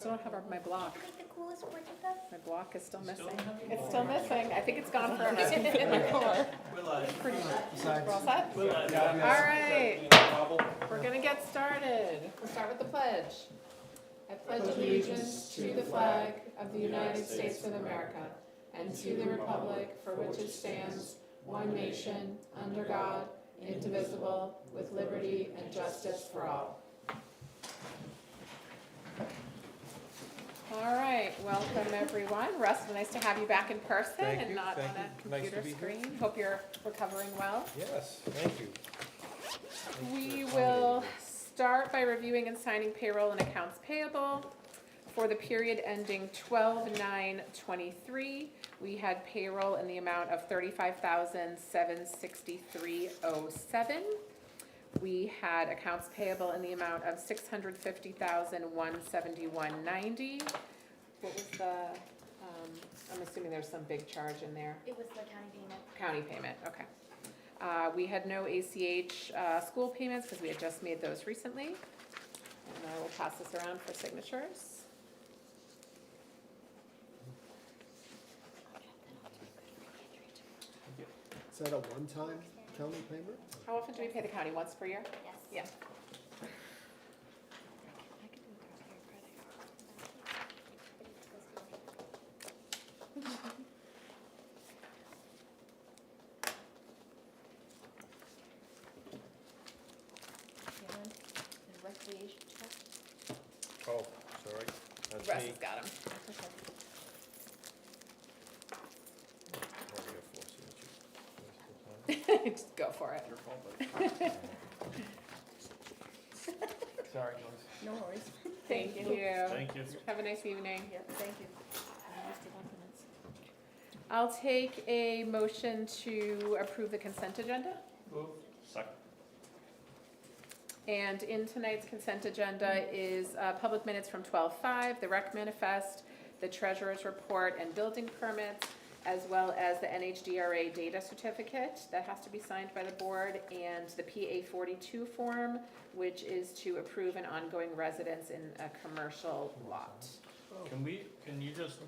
Still don't have my block. I think the coolest part of that. My block is still missing. have It's still missing. I think it's gone forever. We're live. Pretty much. We're all set? We're live. All right. We're gonna get started. We'll start with the pledge. I pledge allegiance to the flag of the United States of America and to the republic for which it stands, one nation, under God, indivisible, with liberty and justice for all. All right, welcome everyone. Russ, nice to have you back in person Thank and you, not on thank a you. Nice to computer be here. screen. Hope you're recovering well. Yes, thank you. We will start by reviewing and signing payroll and accounts payable. For the period ending 12/9/23, we had payroll in the amount of $35,763.07. We had accounts payable in the amount of $650,171.90. What was the, I'm assuming there's some big charge in there. It was the county payment. County payment, okay. We had no ACH school payments because we had just made those recently. And I will pass this around for signatures. Is that a one-time county payment? How often do we pay the county? Once per year? Yes. Yeah. The recreation check. Oh, sorry, that's Russ me. has got them. Already have 4 signatures. Just go for it. Your fault, buddy. Sorry, Joyce. No worries. Thank you. Thank you. Have a nice evening. Yeah, thank you. I'll take a motion to approve the consent agenda. Move. Second. And in tonight's consent agenda is public minutes from 12/5, the rec manifest, the treasurer's report and building permits, as well as the NHDRA data certificate that has to be signed by the board, and the PA 42 form, which is to approve an ongoing residence in a commercial lot. Can you just,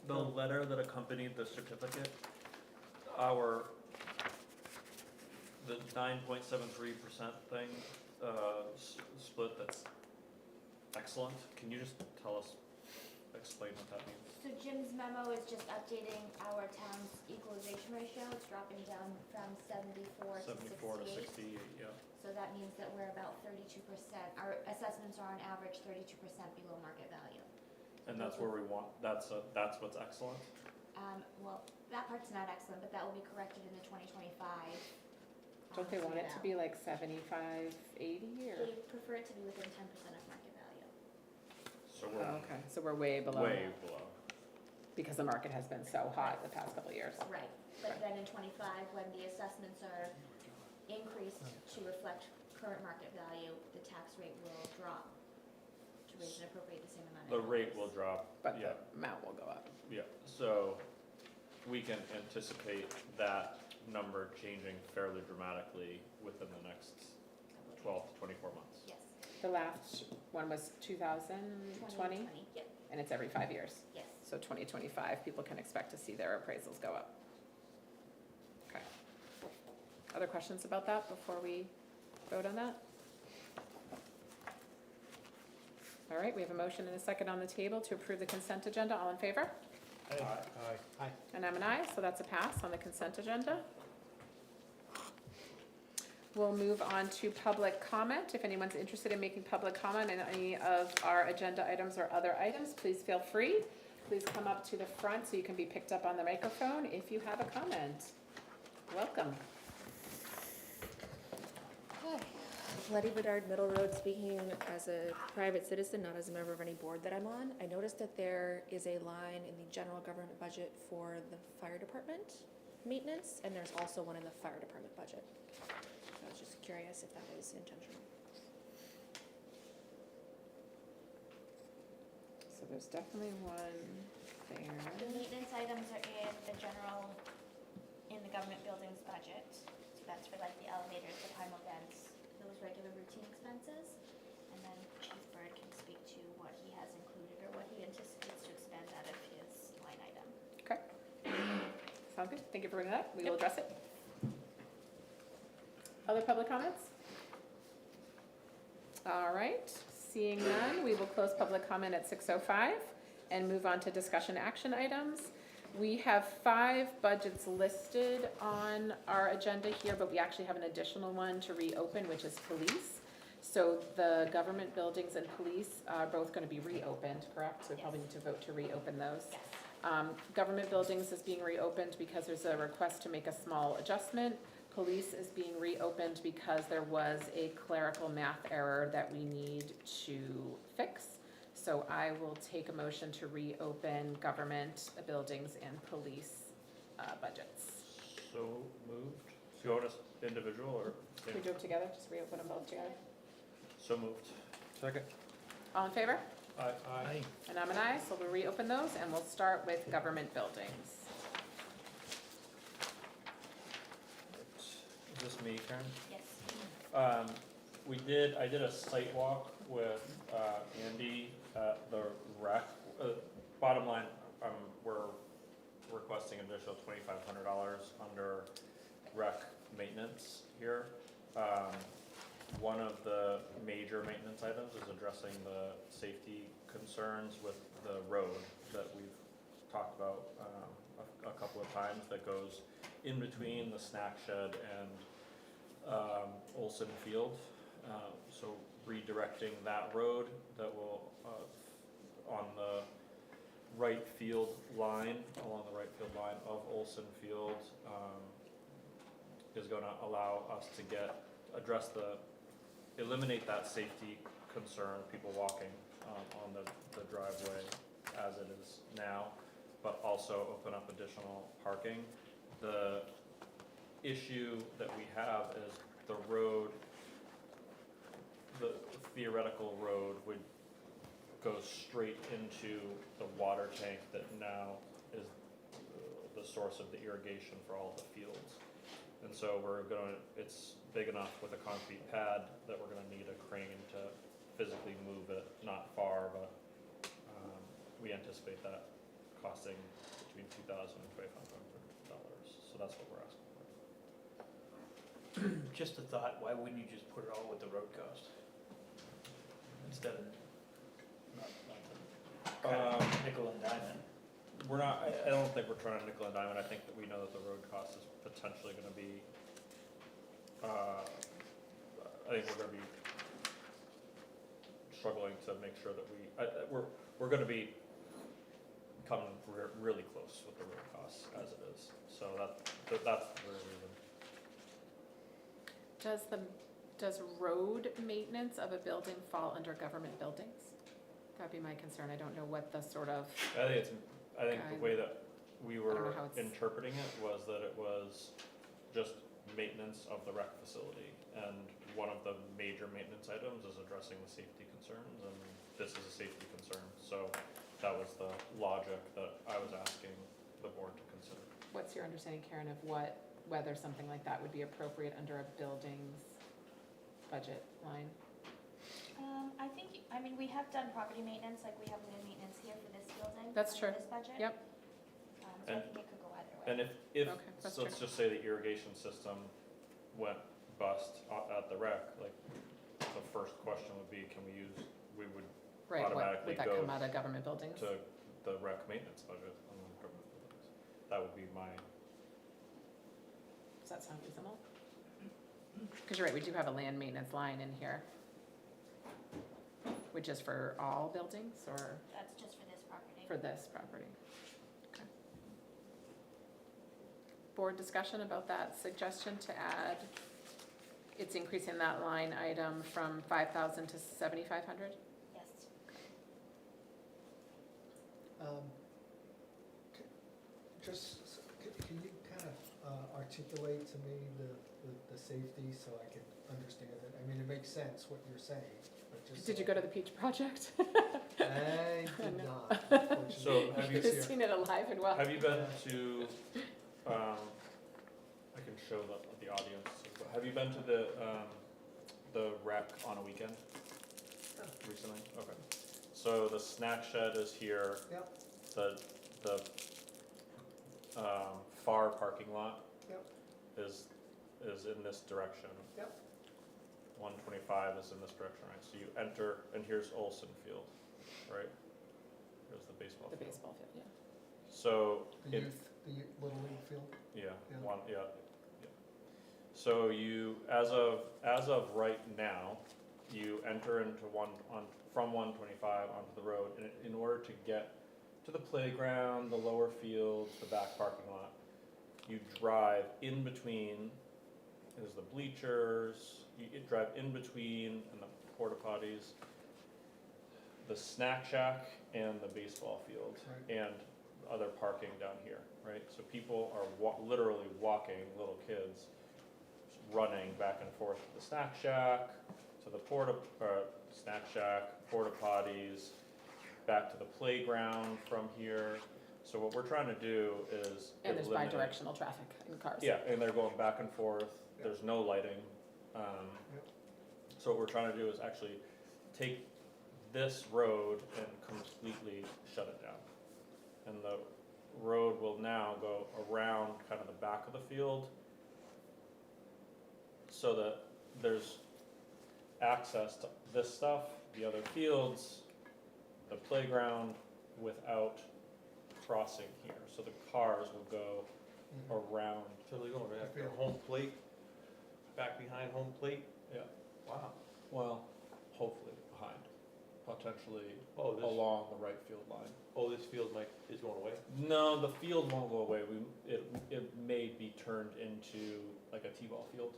the letter that accompanied the certificate, the 9.73% thing, split, that's excellent. Can you just explain what that means? So Jim's memo is just updating our town's equalization ratio. It's dropping down from 74 to 68. 68, yeah. So that means that we're about 32%. Our assessments are on average 32% below market value. And that's where we want, that's what's excellent? Well, that part's not excellent, but that will be corrected in the 2025. Don't they want it to be like 75, 80 or? They prefer it to be within 10% of market value. So Oh, we're okay, so we're way below. way below. Because the market has been so hot the past couple of years. Right, but then in 25, when the assessments are increased to reflect current market value, the tax rate will drop to raise and appropriate the same amount of The rate dollars. will drop, But yeah, the amount will go up. yeah. So we can anticipate that number changing fairly dramatically within the next 12 to 24 months. Yes. The last one was 2020, Yep, and it's every 5 years. yes. So 2025, people can expect to see their appraisals go up. Okay. Other questions about that before we vote on that? All right, we have a motion and a second on the table to approve the consent agenda. All in favor? Aye. And I'm an aye, so that's a pass on the consent agenda. We'll move on to public comment. If anyone's interested in making public comment on any of our agenda items or other items, please feel free. Please come up to the front so you can be picked up on the microphone if you have a comment. Welcome. Letty Bedard, Middle Road, speaking as a private citizen, not as a member of any board that I'm on. I noticed that there is a line in the general government budget for the fire department maintenance, and there's also one in the fire department budget. So I was just curious if that was intentional. So there's definitely one The there. maintenance items are in the government buildings budget. So that's for like the elevators, the primal vents, those regular routine expenses. And then Chief Bird can speak to what he has Sounds good. Thank you for bringing that up. We will address it. Other public comments? All right, seeing none, we will close public comment at 6:05 and move on to discussion action items. We have 5 budgets listed on our agenda here, but we actually have an additional one to reopen, which is police. So the government buildings and police are both going to be reopened, correct? So we probably need to vote to reopen those. Yes. Government buildings is being reopened because there's a request to make a small adjustment. Police is being reopened because there was a clerical math error that we need to fix. So I will take a motion to reopen government, buildings, and police budgets. So moved. Do you want us individual or? Can we do it together? Just reopen them both together? So moved. Second? All in favor? Aye. And I'm an aye, so we'll reopen those, and we'll start with government buildings. Is this me, Karen? Yes. I did a site walk with Andy at the rec. Bottom line, we're requesting additional $2,500 under rec maintenance here. One of the major maintenance items is addressing the safety concerns with the road that we've talked about a couple of times that goes in between the snack shed and Olson Field. So redirecting that road that will, on the right field line, along the right field line of Olson Field, is gonna allow us to eliminate that safety concern, people walking on the driveway as it is now, but also open up additional parking. The issue that we have is the road, the theoretical road would go straight into the water tank that now is the source of the irrigation for all the fields. And so it's big enough with a concrete pad that we're gonna need a crane to physically move it, not far, but we anticipate that costing between $2,000 and $2,500. So that's what we're asking for. Just a thought, why wouldn't you just put it all with the road cost? Instead of, not to nickel and diamond. We're not, I don't think we're trying to nickel and dime it. I think that we know that the road cost is potentially gonna be, I think we're gonna be struggling to make sure that we're gonna be coming really close with the road costs as it is. So that's the real reason. Does road maintenance of a building fall under government buildings? That'd be my concern. I don't know what the sort of, I think the way that we don't know were how it's- interpreting it was that it was just maintenance of the rec facility. And one of the major maintenance items is addressing the safety concerns, and this is a safety concern. So that was the logic that I was asking the board to consider. what's your understanding, Karen, of whether something like that would be appropriate under a buildings budget line? We have done property maintenance, like we have land maintenance here for this building. That's under true. This budget. Yep. So I And- think it could go either way. And if Okay, that's so let's just say the irrigation system went bust at the rec, like, the first question would be, we would Right, would automatically that go come out of government buildings? to the rec maintenance budget on the government buildings. That would be my, Does that sound reasonable? Because you're right, we do have a land maintenance line in here. Which is for all buildings or That's just for this property. for this property? Okay. Board discussion about that suggestion to add, it's increasing that line item from 5,000 to 7,500? Yes. Can you kind of articulate to me the safety so I can understand it? I mean, it makes sense what you're saying, but just. Did you go to the Peach Project? I did No. not. unfortunately. So have you- You've seen it alive and well. have you been to, I can show the audience, but have you been to the rec on a weekend recently? Okay. So the snack shed is here. Yep. The far parking lot Yep. is in this direction. Yep. 125 is in this direction, right? So you enter, and here's Olson Field, right? Here's the baseball The field. baseball field, yeah. So, The it, Little League field? yeah, Yeah. yeah. So you, as of right now, you enter into from 125 onto the road, and in order to get to the playground, the lower fields, the back parking lot, you drive in between, there's the bleachers, you drive in between and the porta potties, the snack shack and the baseball field, Right. and other parking down here, right? So people are literally walking, little kids, running back and forth to the snack shack, to the snack shack, porta potties, back to the playground from here. So what we're trying to do is And there's eliminate- bi-directional traffic in cars. Yeah, and they're going back and forth, there's no lighting. So what we're trying to do is actually take this road and completely shut it down. And the road will now go around kind of the back of the field, so that there's access to this stuff, the other fields, the playground, without crossing here. So the cars will go around. So they're going back to home plate, back behind home plate? Yeah. Wow. Well, hopefully behind, potentially Oh, this, along the right field line. this field is going away? No, the field won't go away. It may be turned into like a T-ball field.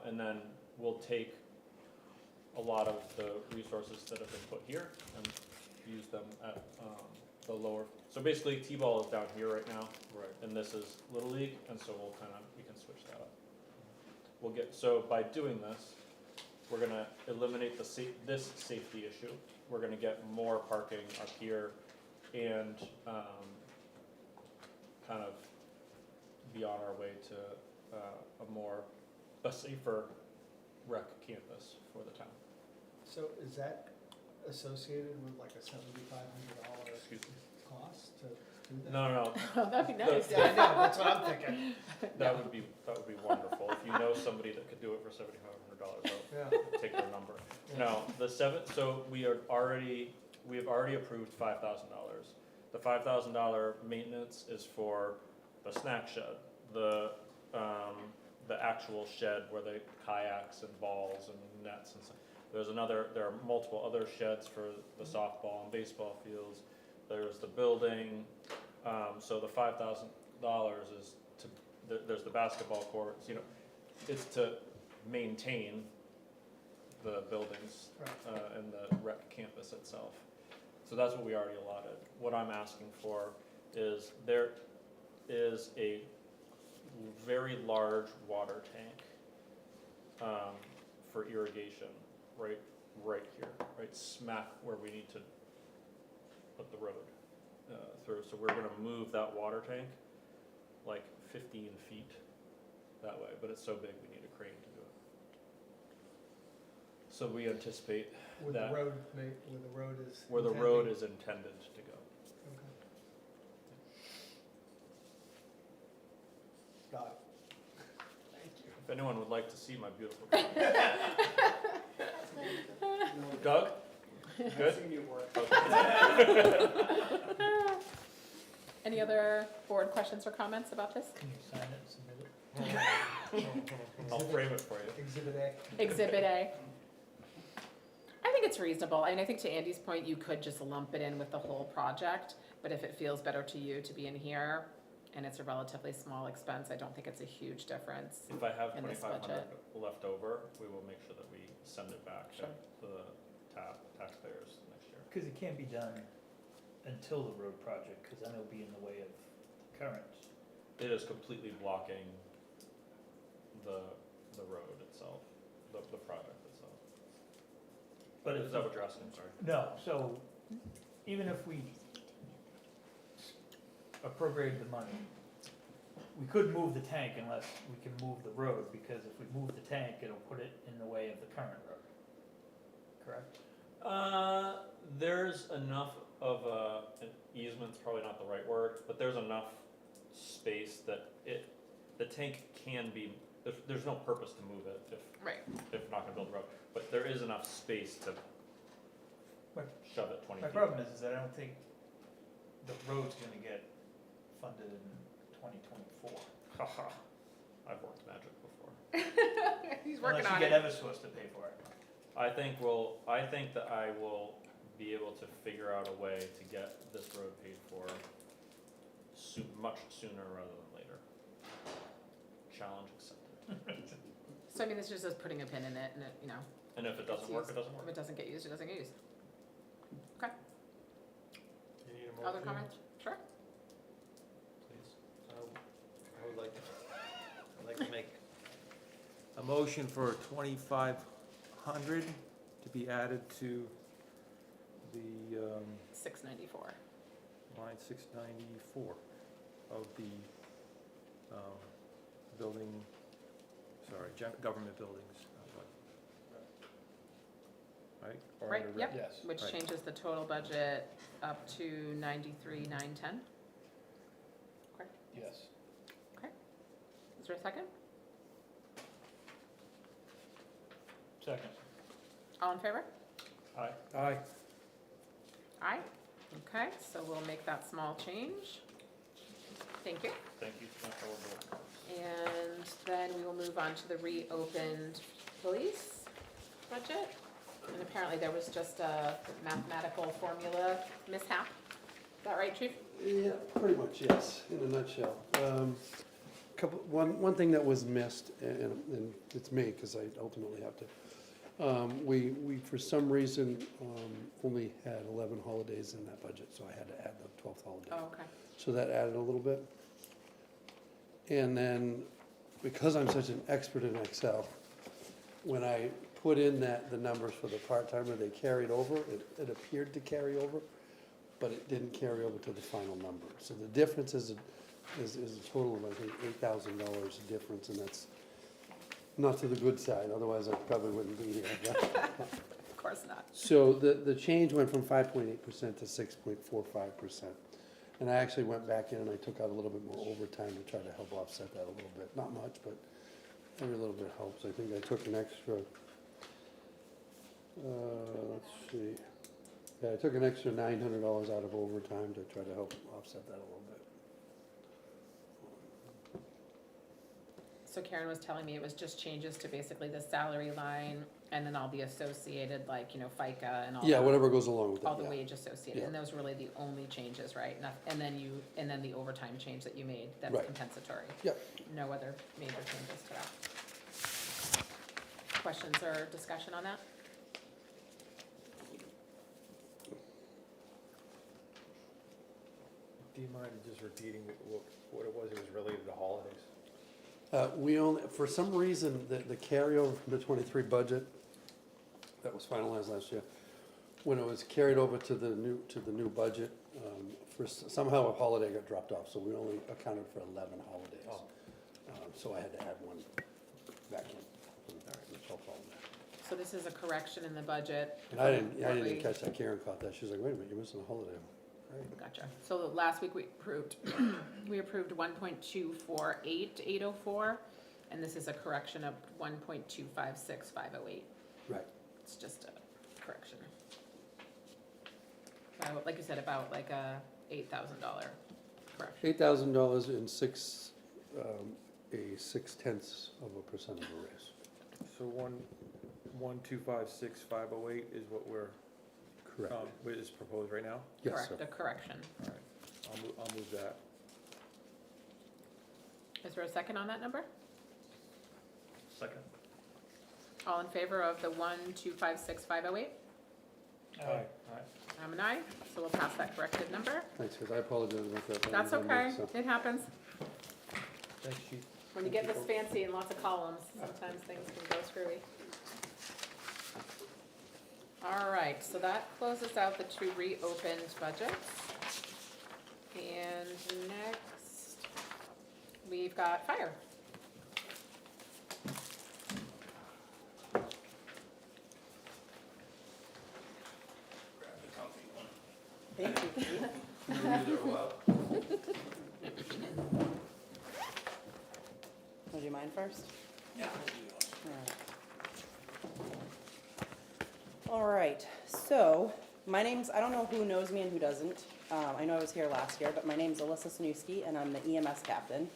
And then we'll take a lot of the resources that have been put here and use them at the lower. So basically, T-ball is down here right now, Right. and this is Little League, and so we can switch that up. So by doing this, we're gonna eliminate this safety issue. We're gonna get more parking up here and kind of be on our way to a safer rec campus for the town. So is that associated with like a $7,500 Excuse me. cost to do that? No, Oh, that'd be nice. Yeah, I know, that's what I'm thinking. that would be wonderful. If you know somebody that could do it for $7,500, Yeah. I'll take their number. No, so we have already approved $5,000. The $5,000 maintenance is for the snack shed, the actual shed where the kayaks and balls and nets and stuff. There are multiple other sheds for the softball and baseball fields. There's the building, so the $5,000 is there's the basketball courts, it's to maintain the buildings, Right. and the rec campus itself. So that's what we already allotted. What I'm asking for is there is a very large water tank for irrigation right here, right smack where we need to put the road through. So we're gonna move that water tank like 15 feet that way, but it's so big we need a crane to do it. So we anticipate Where that- the road is. where the road is intended to go. Okay. Got it. Thank you. If anyone would like to see my beautiful Doug? Good? Any other board questions or comments about this? Can you sign it and submit it? I'll frame it for you. Exhibit A. Exhibit A. I think it's reasonable, and I think to Andy's point, you could just lump it in with the whole project, but if it feels better to you to be in here, and it's a relatively small expense, I don't think it's a huge difference. If I have In this 2,500 left over, we will make sure that we send it back to Sure. the taxpayers next year. Cause it can't be done until the road project, cause then it'll be in the way of current. It is completely blocking the road itself, the project itself. But Is if, that what you're asking, sorry? no, so even if we appropriate the money, we couldn't move the tank unless we can move the road, because if we move the tank, it'll put it in the way of the current road. Correct? There's enough of an easement's probably not the right word, but there's enough space that the tank can be, there's no purpose to move it Right. if we're not gonna build a road, but there is enough space to My- shove it 20 My feet. problem is that I don't think the road's gonna get funded in 2024. Haha, I've worked magic before. He's working Unless on you it. get Eversource to pay for it. I think that I will be able to figure out a way to get this road paid for much sooner rather than later. Challenge accepted. So I mean, this is just putting a pin in it and it, you know, And if it doesn't work, it doesn't if work. it doesn't get used, it doesn't get used. You need a Other motion, comments? Sure. please? I would like to make a motion for 2,500 to be added to the, 694. line 694 of the, building, government buildings. Right? Or Right, under yep. Yes. Which Right. changes the total budget up to 93,910. Yes. Is there a second? Second. All in favor? Aye. Aye. Aye. Okay, so we'll make that small change. Thank you. Thank you so much for all the And then we will move on to the reopened police budget. And apparently there was just a mathematical formula mishap. Is that right, Chief? Yeah, pretty much, yes, in a nutshell. One thing that was missed, and it's me, because I ultimately have to, we for some reason, only had 11 holidays in that budget, so I had to add the 12th holiday. Oh, okay. So that added a little bit. And then, because I'm such an expert in Excel, when I put in the numbers for the part-timer, they carried over, it appeared to carry over, but it didn't carry over to the final number. So the difference is a total of, I think, $8,000 difference, and that's not to the good side, otherwise I probably wouldn't be here. Of course not. So the change went from 5.8% to 6.45%. And I actually went back in and I took out a little bit more overtime to try to help offset that a little bit. Not much, but every little bit helps. I think I took an extra, let's see. Yeah, I took an extra $900 out of overtime to try to help offset that a little bit. So Karen was telling me it was just changes to basically the salary line and then all the associated, like, you know, FICA and all Yeah, that, whatever goes along with that, all the yeah. wage associated, Yeah. and those were really the only changes, right? And then the overtime change that you made, that's Right. compensatory. Yep. No other major changes to that. Questions or discussion on that? Do you mind just repeating what it was? It was related to holidays? We only, for some reason, the carryover from the '23 budget that was finalized last year, when it was carried over to the new budget, somehow a holiday got dropped off, so we only accounted for 11 holidays. Oh. So I had to add one back in for the 12th holiday. So this is a correction in the budget. And I didn't What we- catch that. Karen caught that. She was like, wait a minute, you're missing a holiday. Gotcha. So last week we approved, we approved 1.248804, and this is a correction of 1.256508. Right. It's just a correction. Like you said, about like a $8,000 correction. $8,000 and a 0.6% of a raise. So 1256508 is what Correct. what is proposed right now? Yes, Correct, sir. a correction. All right, I'll move that. Is there a second on that number? Second. All in favor of the 1256508? Aye. I'm an aye, so we'll pass that corrected number. Thanks, because I apologize about that. That That's was on me, okay, so. it happens. Thanks, Chief. When you get this fancy and lots of columns, sometimes things can go screwy. All right, so that closes out the two reopened budgets. And next, we've got fire. Thank you. mine first? Yeah. All right, so my name's, I don't know who knows me and who doesn't. I know I was here last year, but my name's Alyssa Sanuski, and I'm the EMS captain,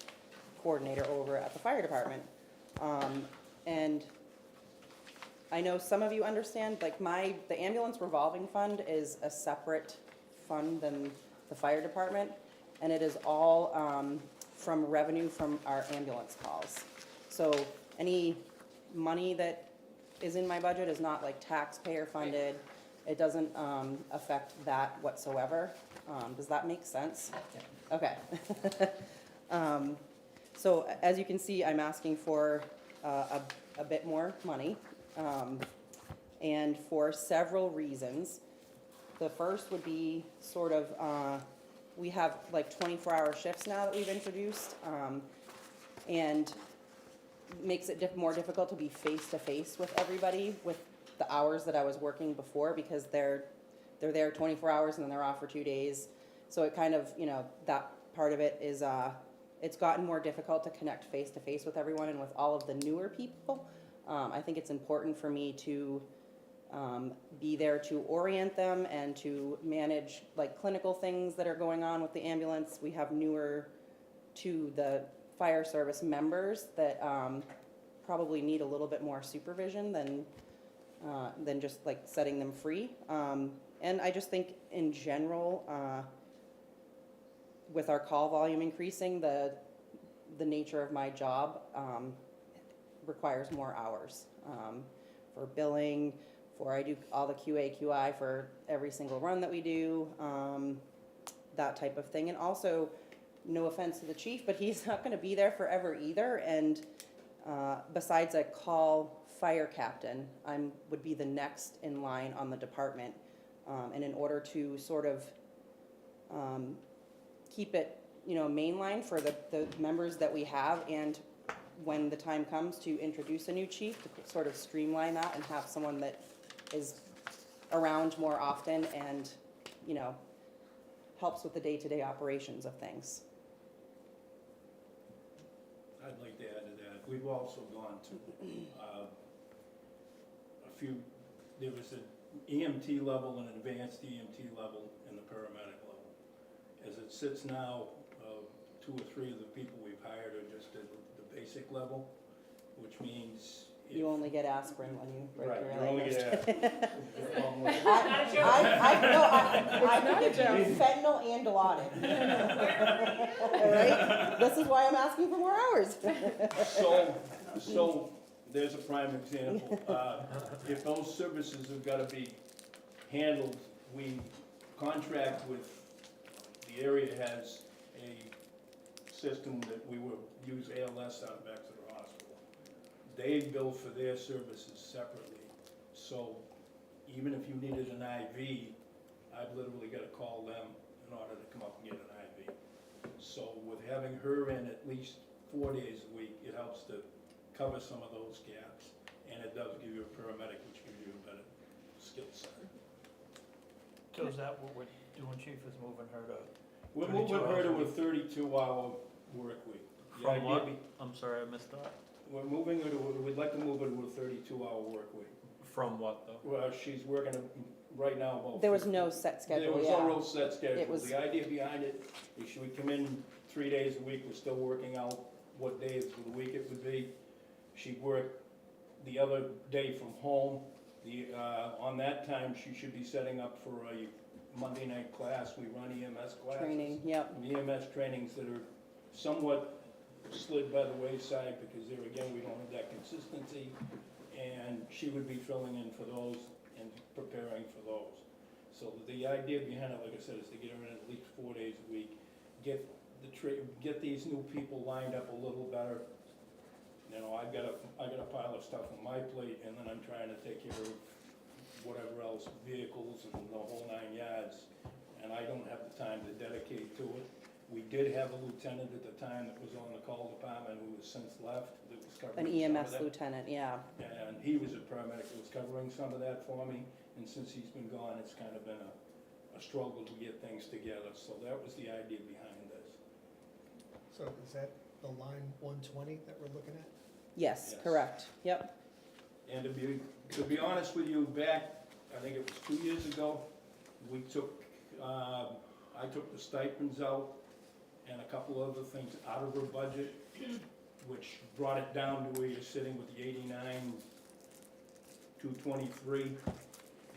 coordinator over at the fire department. And I know some of you understand, like the ambulance revolving fund is a separate fund than the fire department, and it is all from revenue from our ambulance calls. So any money that is in my budget is not like taxpayer funded. It doesn't affect that whatsoever. Does that make sense? Okay. So as you can see, I'm asking for a bit more money, and for several reasons. The first would be sort of, we have like 24-hour shifts now that we've introduced, and makes it more difficult to be face-to-face with everybody with the hours that I was working before, because they're there 24 hours and then they're off for 2 days. So it kind of, you know, that part of it is, it's gotten more difficult to connect face-to-face with everyone and with all of the newer people. I think it's important for me to be there to orient them and to manage like clinical things that are going on with the ambulance. We have newer to the fire service members that probably need a little bit more supervision than just like setting them free. And I just think in general, with our call volume increasing, the nature of my job requires more hours for billing, I do all the QA, QI for every single run that we do, that type of thing. And also, no offense to the chief, but he's not gonna be there forever either. And besides a call fire captain, would be the next in line on the department. And in order to sort of keep it, you know, mainline for the members that we have, and when the time comes to introduce a new chief, to sort of streamline that and have someone that is around more often and, you know, helps with the day-to-day operations of things. I'd like to add to that. We've also gone to there was an EMT level and an advanced EMT level and the paramedic level. As it sits now, 2 or 3 of the people we've hired are just at the basic level, which means You only get aspirin when you break right, your you leg. only get I could give you fentanyl and Dilaudid. All right? This is why I'm asking for more hours. So there's a prime example. If those services have got to be handled, we contract with, the area has a system that we will use ALS out of Exeter Hospital. They bill for their services separately. So even if you needed an IV, I've literally got to call them in order to come up and get an IV. So with having her in at least 4 days a week, it helps to cover some of those gaps. And it does give you a paramedic, which gives you a better skill set. So is that what we're doing, chief, is moving her to? We're moving her to a 32-hour work week. The From idea what? be- I'm sorry, I missed that. We're moving her to, we'd like to move her to a 32-hour work week. From what though? Well, she's working right now about. There was 50 no set schedule, There was yeah. no real set schedule. It was- The idea behind it is she would come in 3 days a week. We're still working out what days of the week it would be. She'd work the other day from home. On that time, she should be setting up for a Monday night class. We run EMS classes. Training, yep. EMS trainings that are somewhat slid by the wayside because there again, we don't have that consistency. And she would be filling in for those and preparing for those. So the idea behind it, like I said, is to get her in at least 4 days a week, get these new people lined up a little better. You know, I got a pile of stuff on my plate, and then I'm trying to take care of whatever else, vehicles and the whole 9 yards, and I don't have the time to dedicate to it. We did have a lieutenant at the time that was on the call department who has since left, that was covering An some of EMS that. lieutenant, yeah. And he was a paramedic that was covering some of that for me, and since he's been gone, it's kind of been a struggle to get things together, so that was the idea behind this. So is that the line 120 that we're looking at? Yes, Yes. correct, yep. And to be honest with you, back, I think it was 2 years ago, we took, I took the stipends out and a couple other things out of her budget, which brought it down to where you're sitting with the 89, 223.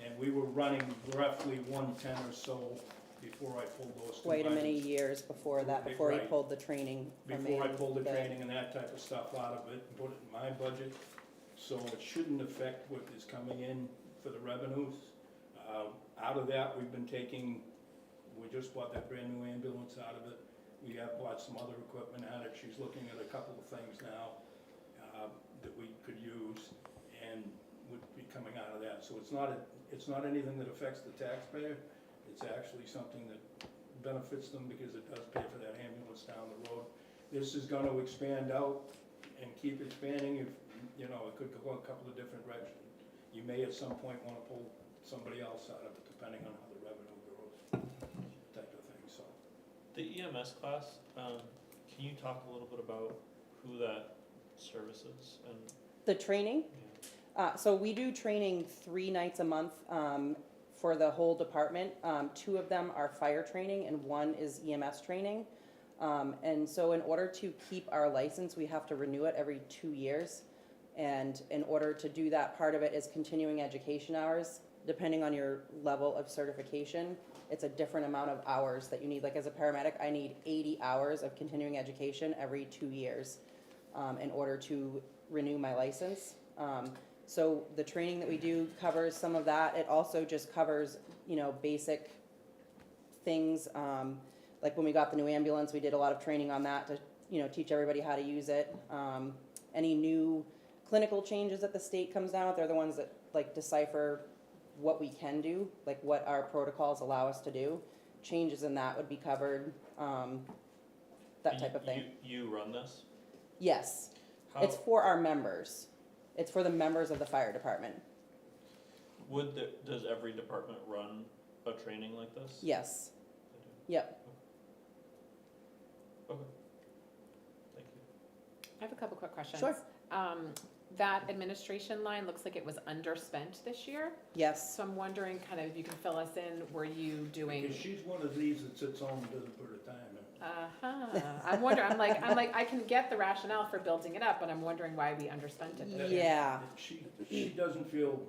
And we were running roughly 110 or so before I pulled those two Quite a many budgets. years before that, before he Right. pulled the training from me. Before I pulled the but- training and that type of stuff out of it and put it in my budget. So it shouldn't affect what is coming in for the revenues. Out of that, we've been taking, we just bought that brand new ambulance out of it. We have bought some other equipment out of it. She's looking at a couple of things now that we could use and would be coming out of that. So it's not anything that affects the taxpayer. It's actually something that benefits them because it does pay for that ambulance down the road. This is gonna expand out and keep expanding. If, you know, it could go a couple of different directions. You may at some point wanna pull somebody else out of it, depending on how the revenue grows, type of thing, so. The EMS class, can you talk a little bit about who that services and, The training? yeah. So we do training 3 nights a month for the whole department. 2 of them are fire training and 1 is EMS training. And so in order to keep our license, we have to renew it every 2 years. And in order to do that, part of it is continuing education hours. Depending on your level of certification, it's a different amount of hours that you need. Like as a paramedic, I need 80 hours of continuing education every 2 years in order to renew my license. So the training that we do covers some of that. It also just covers, you know, basic things. Like when we got the new ambulance, we did a lot of training on that to, you know, teach everybody how to use it. Any new clinical changes that the state comes down with, they're the ones that like decipher what we can do, like what our protocols allow us to do. Changes in that would be covered, that type of thing. You run this? Yes, How, it's for our members. It's for the members of the fire department. does every department run a training like this? Yes, They do. yep. Okay. Thank you. I have a couple quick questions. Sure. That administration line looks like it was underspent this year, Yes. so I'm wondering kind of if you can fill us in, were you doing? Because she's one of these that sits home and doesn't put her time in. I'm wondering, I'm like, I can get the rationale for building it up, but I'm wondering why we underspent it this year. Yeah. She doesn't feel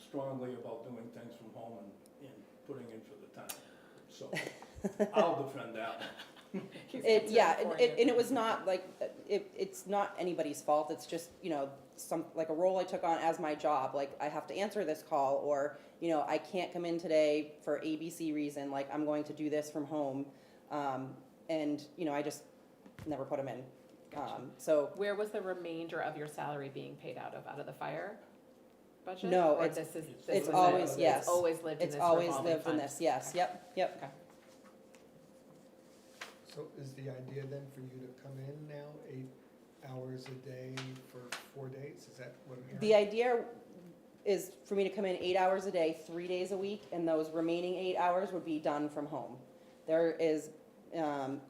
strongly about doing things from home and putting in for the time. So I'll defend that one. It, yeah, and it was not like, it's not anybody's fault, it's just, you know, like a role I took on as my job, like I have to answer this call, or, you know, I can't come in today for ABC reason, like I'm going to do this from home. And, you know, I just never put them in. So, Where was the remainder of your salary being paid out of the fire budget? No, Or it's- this is- it's this it's was always, it? yes. It's always lived in it's this always revolving lived in fund? this, yes, Okay. yep. Okay. So is the idea then for you to come in now 8 hours a day for 4 days? Is that what I'm hearing? The idea is for me to come in 8 hours a day, 3 days a week, and those remaining 8 hours would be done from home. There is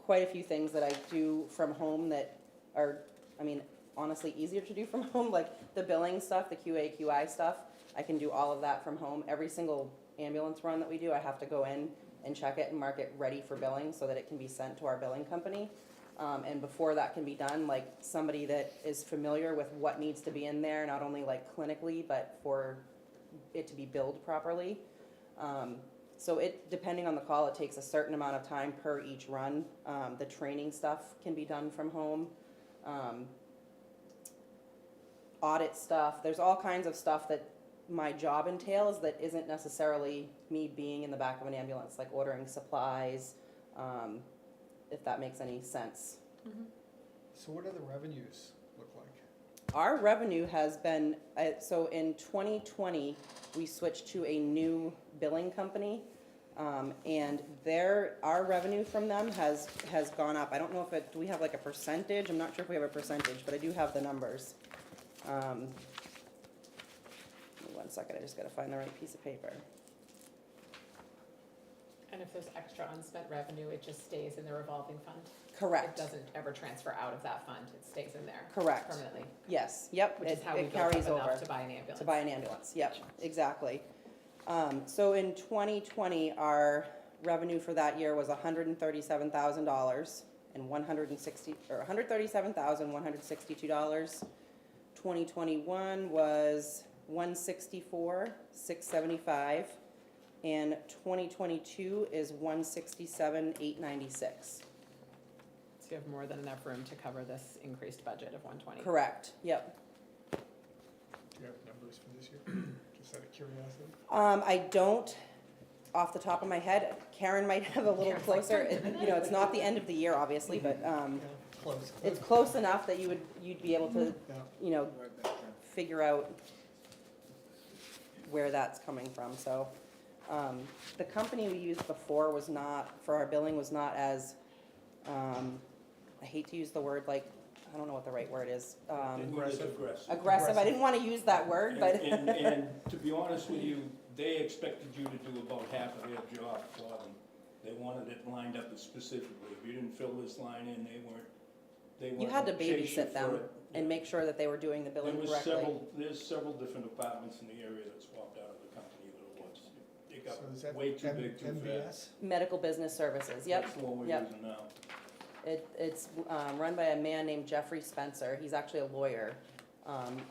quite a few things that I do from home that are, I mean, honestly easier to do from home, like the billing stuff, the QA, QI stuff. I can do all of that from home. Every single ambulance run that we do, I have to go in and check it and mark it ready for billing so that it can be sent to our billing company. And before that can be done, like somebody that is familiar with what needs to be in there, not only like clinically, but for it to be billed properly. So it, depending on the call, it takes a certain amount of time per each run. The training stuff can be done from home. Audit stuff, there's all kinds of stuff that my job entails that isn't necessarily me being in the back of an ambulance, like ordering supplies, if that makes any sense. So what do the revenues look like? Our revenue has been, so in 2020, we switched to a new billing company. And our revenue from them has gone up. I don't know if do we have like a percentage? I'm not sure if we have a percentage, but I do have the numbers. Give me 1 second, I just gotta find the right piece of paper. And if there's extra unspent revenue, it just stays in the revolving fund? It Correct, doesn't ever transfer out of that fund, it stays in there correct. permanently? Yes, yep, Which is how we it built up carries over enough to buy an ambulance? to buy an ambulance, yep, exactly. So in 2020, our revenue for that year was $137,000 and $137,162. 2021 was $164,675, and 2022 is $167,896. So you have more than enough room to cover this increased budget of 120? Correct, yep. Do you have numbers for this year? Just out of curiosity. I don't, off the top of my head. Karen might have a little Karen's like, closer. You know, it's not the end of the year, obviously, but Yeah, close. it's close enough that you'd be able to, Yeah. you know, figure out where that's coming from, so. The company we used before was not, for our billing, was not as, I hate to use the word, like, I don't know what the right word is. Aggressive. Aggressive, I didn't wanna use that word, but. And to be honest with you, they expected you to do about half of their job for them. They wanted it lined up specifically. If you didn't fill this line in, they weren't You had to gonna chase you babysit them for it. and make sure that they were doing the billing correctly. There's several different departments in the area that swapped out of the company that it was. It So is got that way too big too fast. MBS? Medical Business Services, yep. That's the one we're Yep. using now. It's run by a man named Jeffrey Spencer. He's actually a lawyer,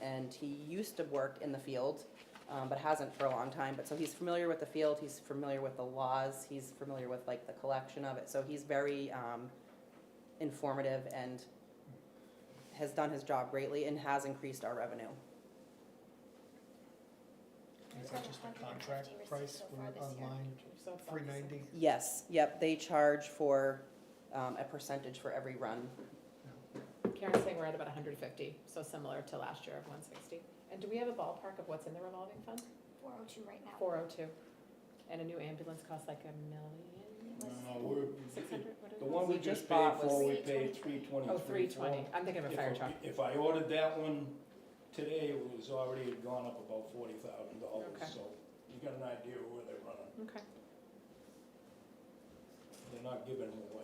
and he used to work in the field, but hasn't for a long time. But so he's familiar with the field. He's familiar with the laws. He's familiar with like the collection of it. So he's very informative and has done his job greatly and has increased our revenue. Is that just a contract price for online, $390? Yes, yep. They charge for a percentage for every run. Karen's saying we're at about 150, so similar to last year of 160. And do we have a ballpark of what's in the revolving fund? 402 right now. 402. And a new ambulance costs like $1 million? We're, 600, what is the it? one we We just just paid bought for, was- we paid $320. Oh, 320. I'm thinking of a fire truck. If I ordered that one today, it was already had gone up about $40,000, Okay. so you got an idea of where they're running. Okay. They're not giving them away.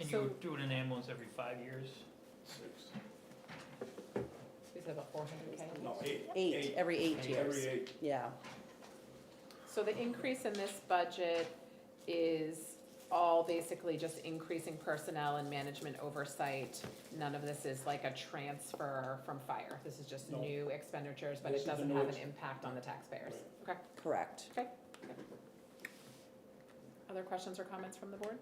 And So- you do it in ambulance every 5 years? 6, We said about 400K. no, 8. Every 8 years. Every 8. Yeah. So the increase in this budget is all basically just increasing personnel and management oversight. None of this is like a transfer from fire. This is just No. new expenditures, but This it is the doesn't new have an ex- impact on the taxpayers. Okay. Correct. Other questions or comments from the board?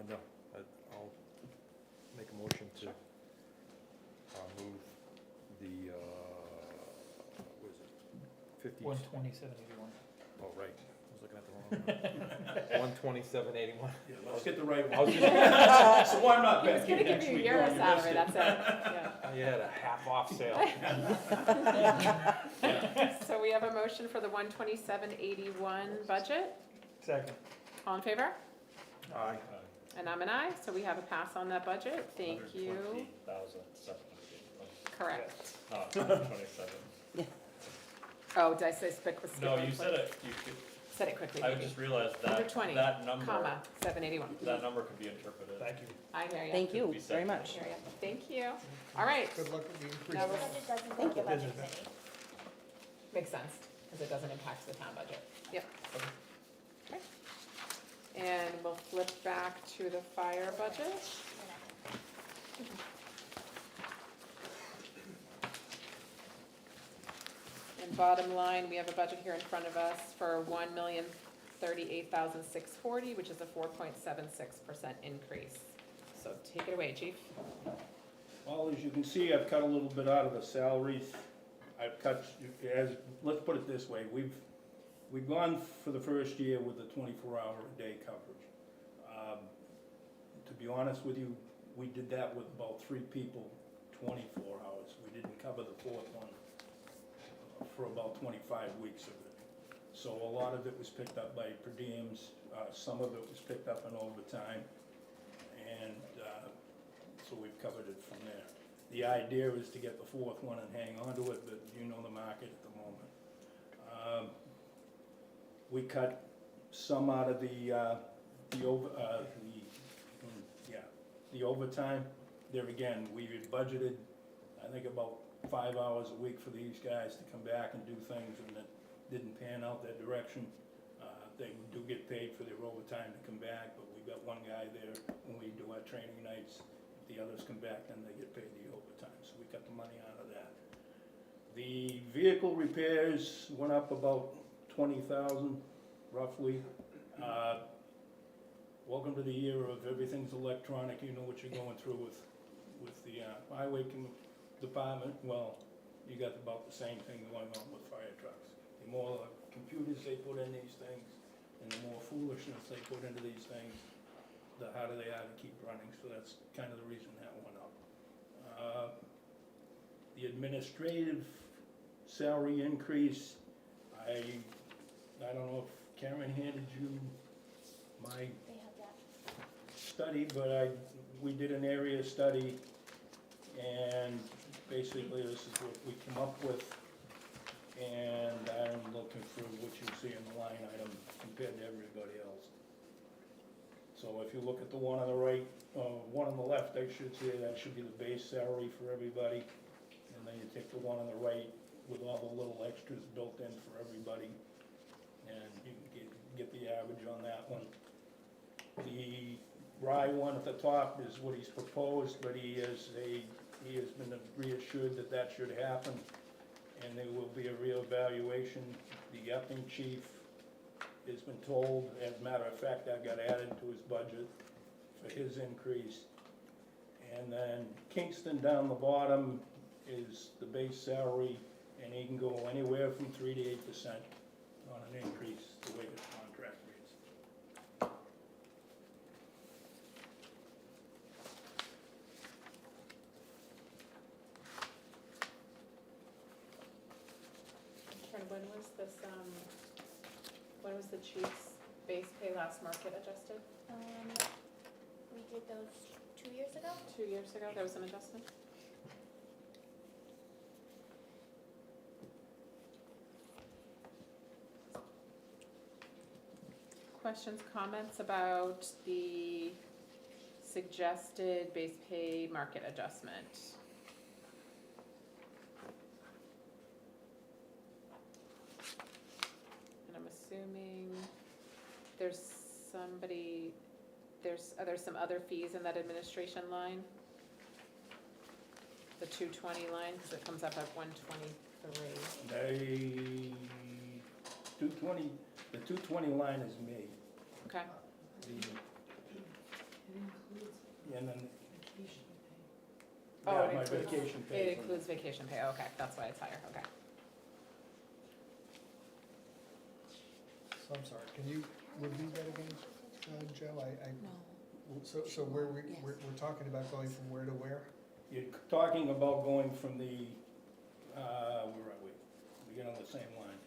No, I'll make a motion to move the, what is it, 50? 127.81. Oh, right, I was looking at the wrong one. 127.81. Yeah, let's get the right I was one. just, So I'm not He was back gonna in give next you week. your No, you missed salary, it. that's it, yeah. you had a half off sale. So we have a motion for the 127.81 budget. Second. All in favor? Aye. And I'm an aye, so we have a pass on that budget. Thank you. 120,781. Correct. Not 127. Oh, did I say quick? No, you said it, Said it quickly, I maybe. just realized Under that, 20, that number, comma, 781. that number could be interpreted. Thank you. I hear you. Thank you Could be very second. I much. hear you. Thank you. All right, Good luck with the increase. Now The we're- budget doesn't Thank go to the you. budget committee. makes sense, because it doesn't impact the town budget. Yep. Okay. And we'll flip back to the fire budget. And bottom line, we have a budget here in front of us for $1,038,640, which is a 4.76% increase. So take it away, chief. Well, as you can see, I've cut a little bit out of the salaries. I've cut, let's put it this way, we've gone for the first year with the 24-hour-a-day coverage. To be honest with you, we did that with about 3 people, 24 hours. We didn't cover the 4th one for about 25 weeks of it. So a lot of it was picked up by per diems, some of it was picked up in overtime, and so we've covered it from there. The idea is to get the fourth one and hang on to it, but you know the market at the moment. We cut some out of the overtime. There again, we had budgeted, I think, about 5 hours a week for these guys to come back and do things, and it didn't pan out that direction. They do get paid for their overtime to come back, but we've got one guy there when we do our training nights. If the others come back, then they get paid the overtime, so we cut the money out of that. The vehicle repairs went up about 20,000 roughly. Welcome to the era of everything's electronic, you know what you're going through with the highway department. Well, you got about the same thing going on with fire trucks. The more computers they put in these things, and the more foolishness they put into these things, the harder they are to keep running, so that's kind of the reason that went up. The administrative salary increase, I don't know if Karen handed you my They have that. study, but we did an area study, and basically this is what we come up with, and I'm looking for what you see in the line item compared to everybody else. So if you look at the one on the right, one on the left, I should say, that should be the base salary for everybody, and then you take the one on the right with all the little extras built in for everybody, and you can get the average on that one. The Rye one at the top is what he's proposed, but he has been reassured that that should happen, and there will be a reevaluation. The Epping chief has been told, as a matter of fact, that got added to his budget for his increase. And then Kingston down the bottom is the base salary, and he can go anywhere from 3 to 8% on an increase, the way his contract reads. When was this, when was the chief's base pay last market adjusted? We did those 2 years ago. 2 years ago, there was an adjustment? Questions, comments about the suggested base pay market adjustment? And I'm assuming there's there's some other fees in that administration line? The 220 line, because it comes up at 123. The 220 line is me. Okay. And then, Oh, yeah, it my includes- vacation pay. It includes vacation pay, okay, that's why it's higher, okay. So I'm sorry, can you review that again, Joe? No. So we're talking about going from where to where? You're talking about going from the, where are we? We get on the same line.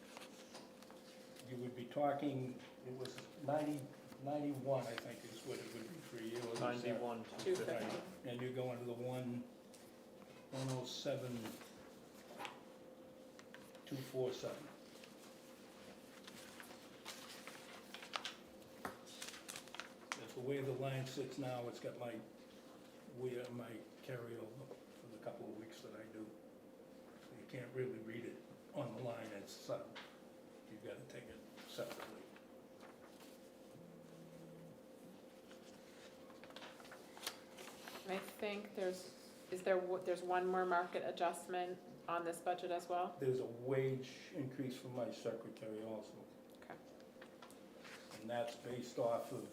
You would be talking, it was 91, I think is what it would be for you. 91, 250. And you're going to the 107, 247. That's the way the line sits now, it's got my carryover for the couple of weeks that I do. So you can't really read it on the line as sub. You've got to take it separately. I think there's one more market adjustment on this budget as well? There's a wage increase for my secretary also. Okay. And that's based off of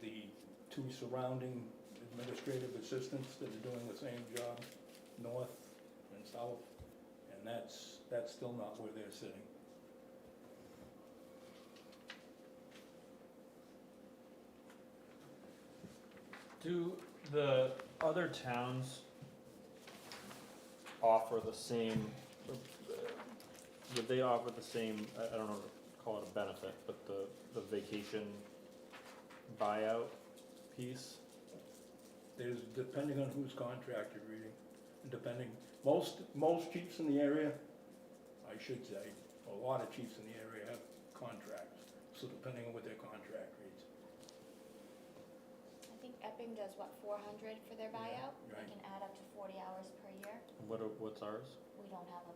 the two surrounding administrative assistants that are doing the same job, north and south, and that's still not where they're sitting. Do the other towns offer the same, would they offer the same, I don't know, call it a benefit, but the vacation buyout piece? There's, depending on whose contract you're reading, depending, most chiefs in the area, I should say, a lot of chiefs in the area have contracts, so depending on what their contract reads. I think Epping does what, 400 for their buyout? right. They can add up to 40 hours per year. What's ours? We don't have ours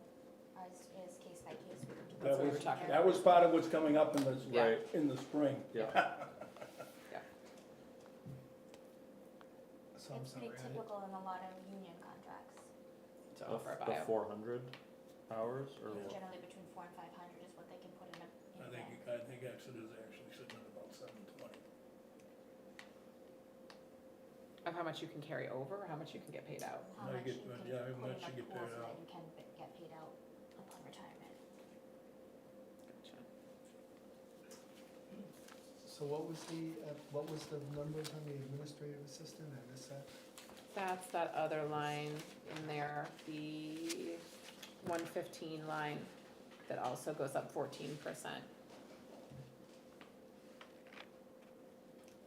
is case by case. We do That's what we was- were talking That was part of what's coming up in the, Yeah. in the spring. Yeah. So I'm It's sorry, pretty typical in a lot of union contracts. to offer a The buyout. 400 hours or what? Generally between 400 and 500 is what they can put in a day. I think Exeter's actually sitting at about 720. Of how much you can carry over, or how much you can get paid out? How I much you get- can yeah, how put much in a you get pool paid so that out. you can get paid out upon retirement. Gotcha. So what was the numbers on the administrative assistant? I missed that. That's that other line in there, the 115 line that also goes up 14%.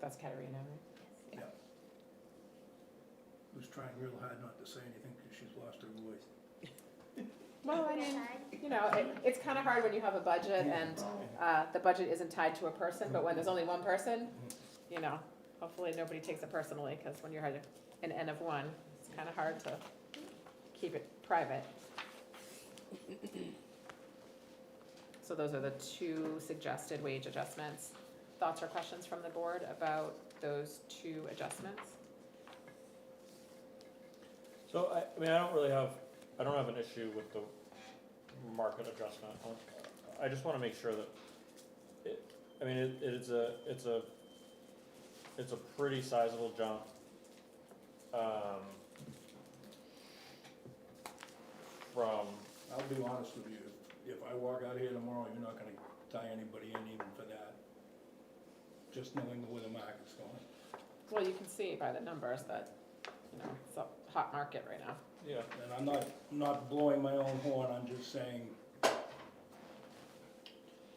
That's Katerina, right? Yes. Who's trying real hard not to say anything because she's lost her voice. Well, I mean, you know, it's kind of hard when you have a budget and the budget isn't tied to a person, but when there's only one person, you know, hopefully nobody takes it personally, because when you're an N of one, it's kind of hard to keep it private. So those are the two suggested wage adjustments. Thoughts or questions from the board about those two adjustments? So I mean, I don't have an issue with the market adjustment. I just wanna make sure that it's a pretty sizable jump. From, I'll be honest with you, if I walk out of here tomorrow, you're not gonna tie anybody in even for that. Just knowing where the market's going. Well, you can see by the numbers that, you know, it's a hot market right now. yeah, And I'm not blowing my own horn, I'm just saying.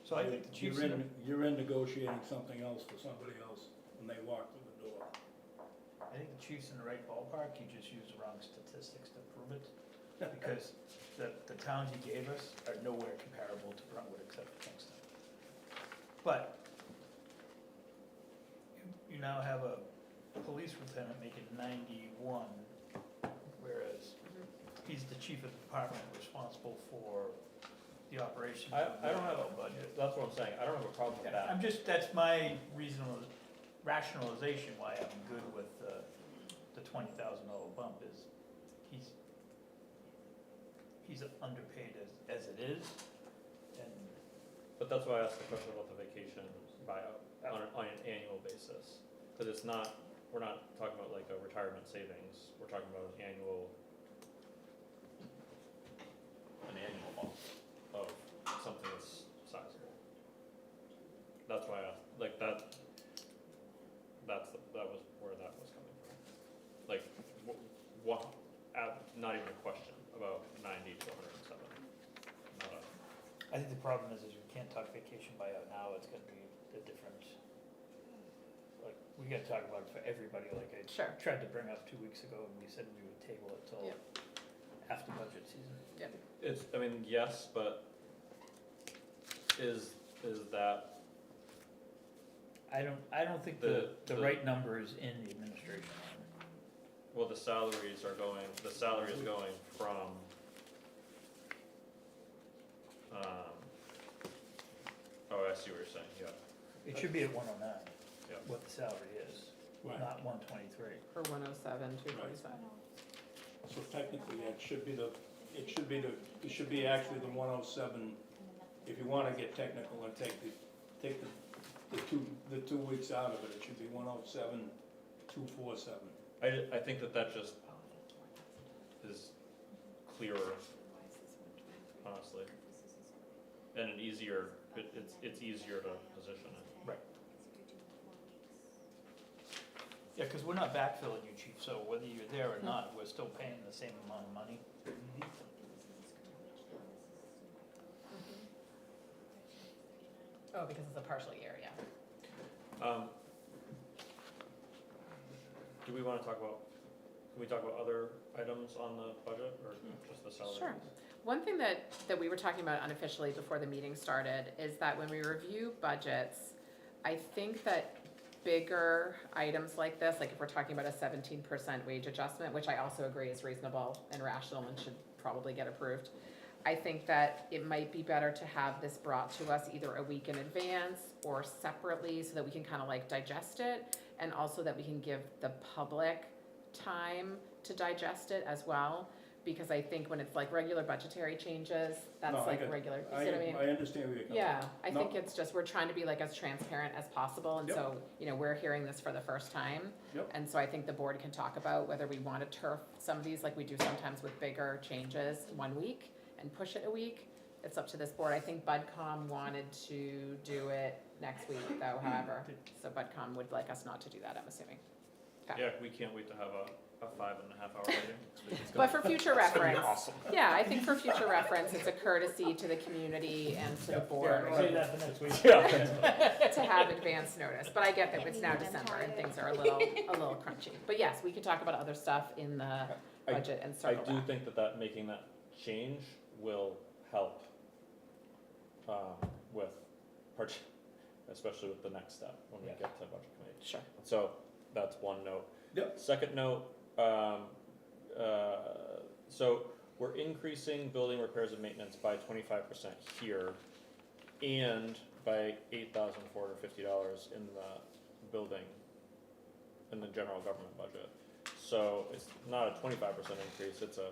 So I think the chiefs, You're in negotiating something else for somebody else when they walk through the door. I think the chief's in the right ballpark, you just used the wrong statistics to prove it. Because the towns you gave us are nowhere comparable to Brentwood except for Kingston. But you now have a police lieutenant making 91, whereas he's the chief of the department responsible for the operation of the I don't have overall budget. that's what I'm saying, I don't have a problem with that. I'm just, that's my reasonable rationalization why I'm good with the $20,000 bump is he's underpaid as it is, and But that's why I asked the question about the vacation buyout on an annual basis. Cause it's not, we're not talking about like a retirement savings, we're talking about an annual bump of something that's sizable. That's why I asked, like that was where that was coming from. Like, what, not even a question about 90 to 107. Not a, I think the problem is we can't talk vacation buyout now, it's gonna be a different, like, we gotta talk about it for everybody, like I Sure. tried to bring up 2 weeks ago, and we said we would table it till Yep. after budget season. it's, I mean, yes, but is that, I don't think The- the right number is in the administration line. well, the salary is going from, oh, I see what you're saying, yeah. It should be at 109, Yeah. what the salary is, Right. not 123. For 107, 245. So technically, it should be actually the 107, if you wanna get technical and take the 2 weeks out of it, it should be 107, 247. I think that just is clearer, honestly, and an easier, it's easier to position it. Right. Yeah, because we're not backfilling you, chief, so whether you're there or not, we're still paying the same amount of money. Oh, because it's a partial year, yeah. do we wanna talk about, can we talk about other items on the budget, or just the salary? Sure. One thing that we were talking about unofficially before the meeting started is that when we review budgets, I think that bigger items like this, like if we're talking about a 17% wage adjustment, which I also agree is reasonable and rational and should probably get approved, I think that it might be better to have this brought to us either a week in advance or separately so that we can kind of like digest it, and also that we can give the public time to digest it as well. Because I think when it's like regular budgetary changes, that's No, I like get- regular, you see what I mean? I understand where you're coming from. Yeah, I No. think it's just, we're trying to be like as transparent as possible, and Yep. so, you know, we're hearing this for the first time. Yep. And so I think the board can talk about whether we wanna turf some of these, like we do sometimes with bigger changes, 1 week, and push it a week. It's up to this board. I think BudCom wanted to do it next week though, however, so BudCom would like us not to do that, I'm assuming. Okay. Yeah, we can't wait to have a 5.5 hour meeting. It's But gonna- for future it's gonna be reference, awesome. yeah, I think for future reference, it's a courtesy to the community and to the board Say that for next week. to have advance notice, but I get that it's now I'm December and tired. things are a little crunchy. But yes, we can talk about other stuff in the I- budget and I circle do back. think that making that change will help, with, especially with the next step, when we Yeah. get to budget committee. Sure. So, that's one note. Yep. Second note, so we're increasing building repairs and maintenance by 25% here, and by $8,450 in the building, in the general government budget. So it's not a 25% increase, it's a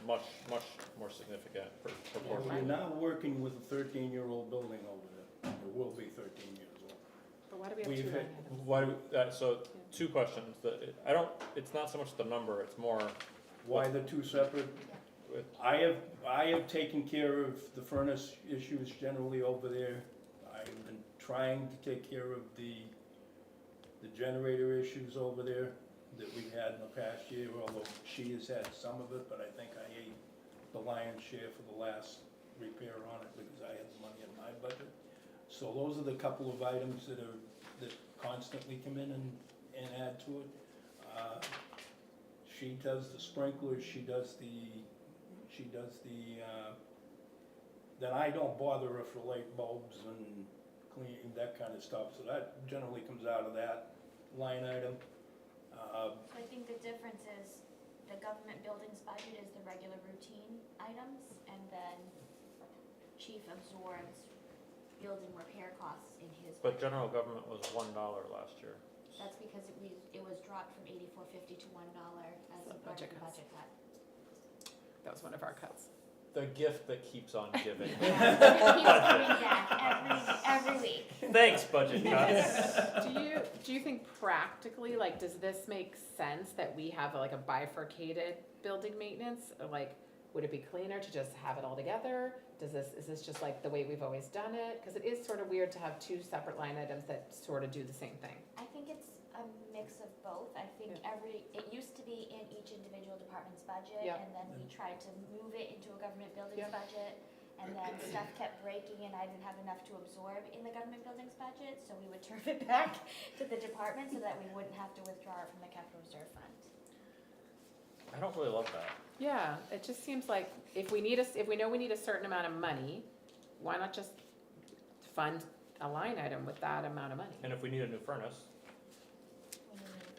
much more significant Well, proportion. you're now working with a 13-year-old building over there. It will be 13 years old. But why do we have two We've line had- items? Why, so, two questions, it's not so much the number, it's more, Why the two separate? I have taken care of the furnace issues generally over there. I've been trying to take care of the generator issues over there that we've had in the past year, although she has had some of it, but I think I ate the lion's share for the last repair on it because I had the money in my budget. So those are the couple of items that constantly come in and add to it. She does the sprinklers, she does the, then I don't bother her for light bulbs and cleaning, that kind of stuff, so that generally comes out of that line item. So I think the difference is the government buildings budget is the regular routine items, and then chief absorbs building repair costs in his but budget. general government was $1 last year. That's because it was dropped from $84.50 to $1 as So a part of budget the cuts. budget cut. That was one of our cuts. The gift that keeps on giving. It keeps coming back every week. Thanks, budget cuts. Do you think practically, like, does this make sense that we have like a bifurcated building maintenance? Or like, would it be cleaner to just have it all together? Is this just like the way we've always done it? Cause it is sort of weird to have two separate line items that sort of do the same thing. I think it's a mix of both. I think it used to be in each individual department's budget, Yep. and then we tried to move it into a government buildings Yep. budget, and then stuff kept breaking, and I didn't have enough to absorb in the government buildings budget, so we would turf it back to the department so that we wouldn't have to withdraw it from the capital reserve fund. I don't really love that. Yeah, it just seems like if we know we need a certain amount of money, why not just fund a line item with that amount of money? And if we need a new furnace,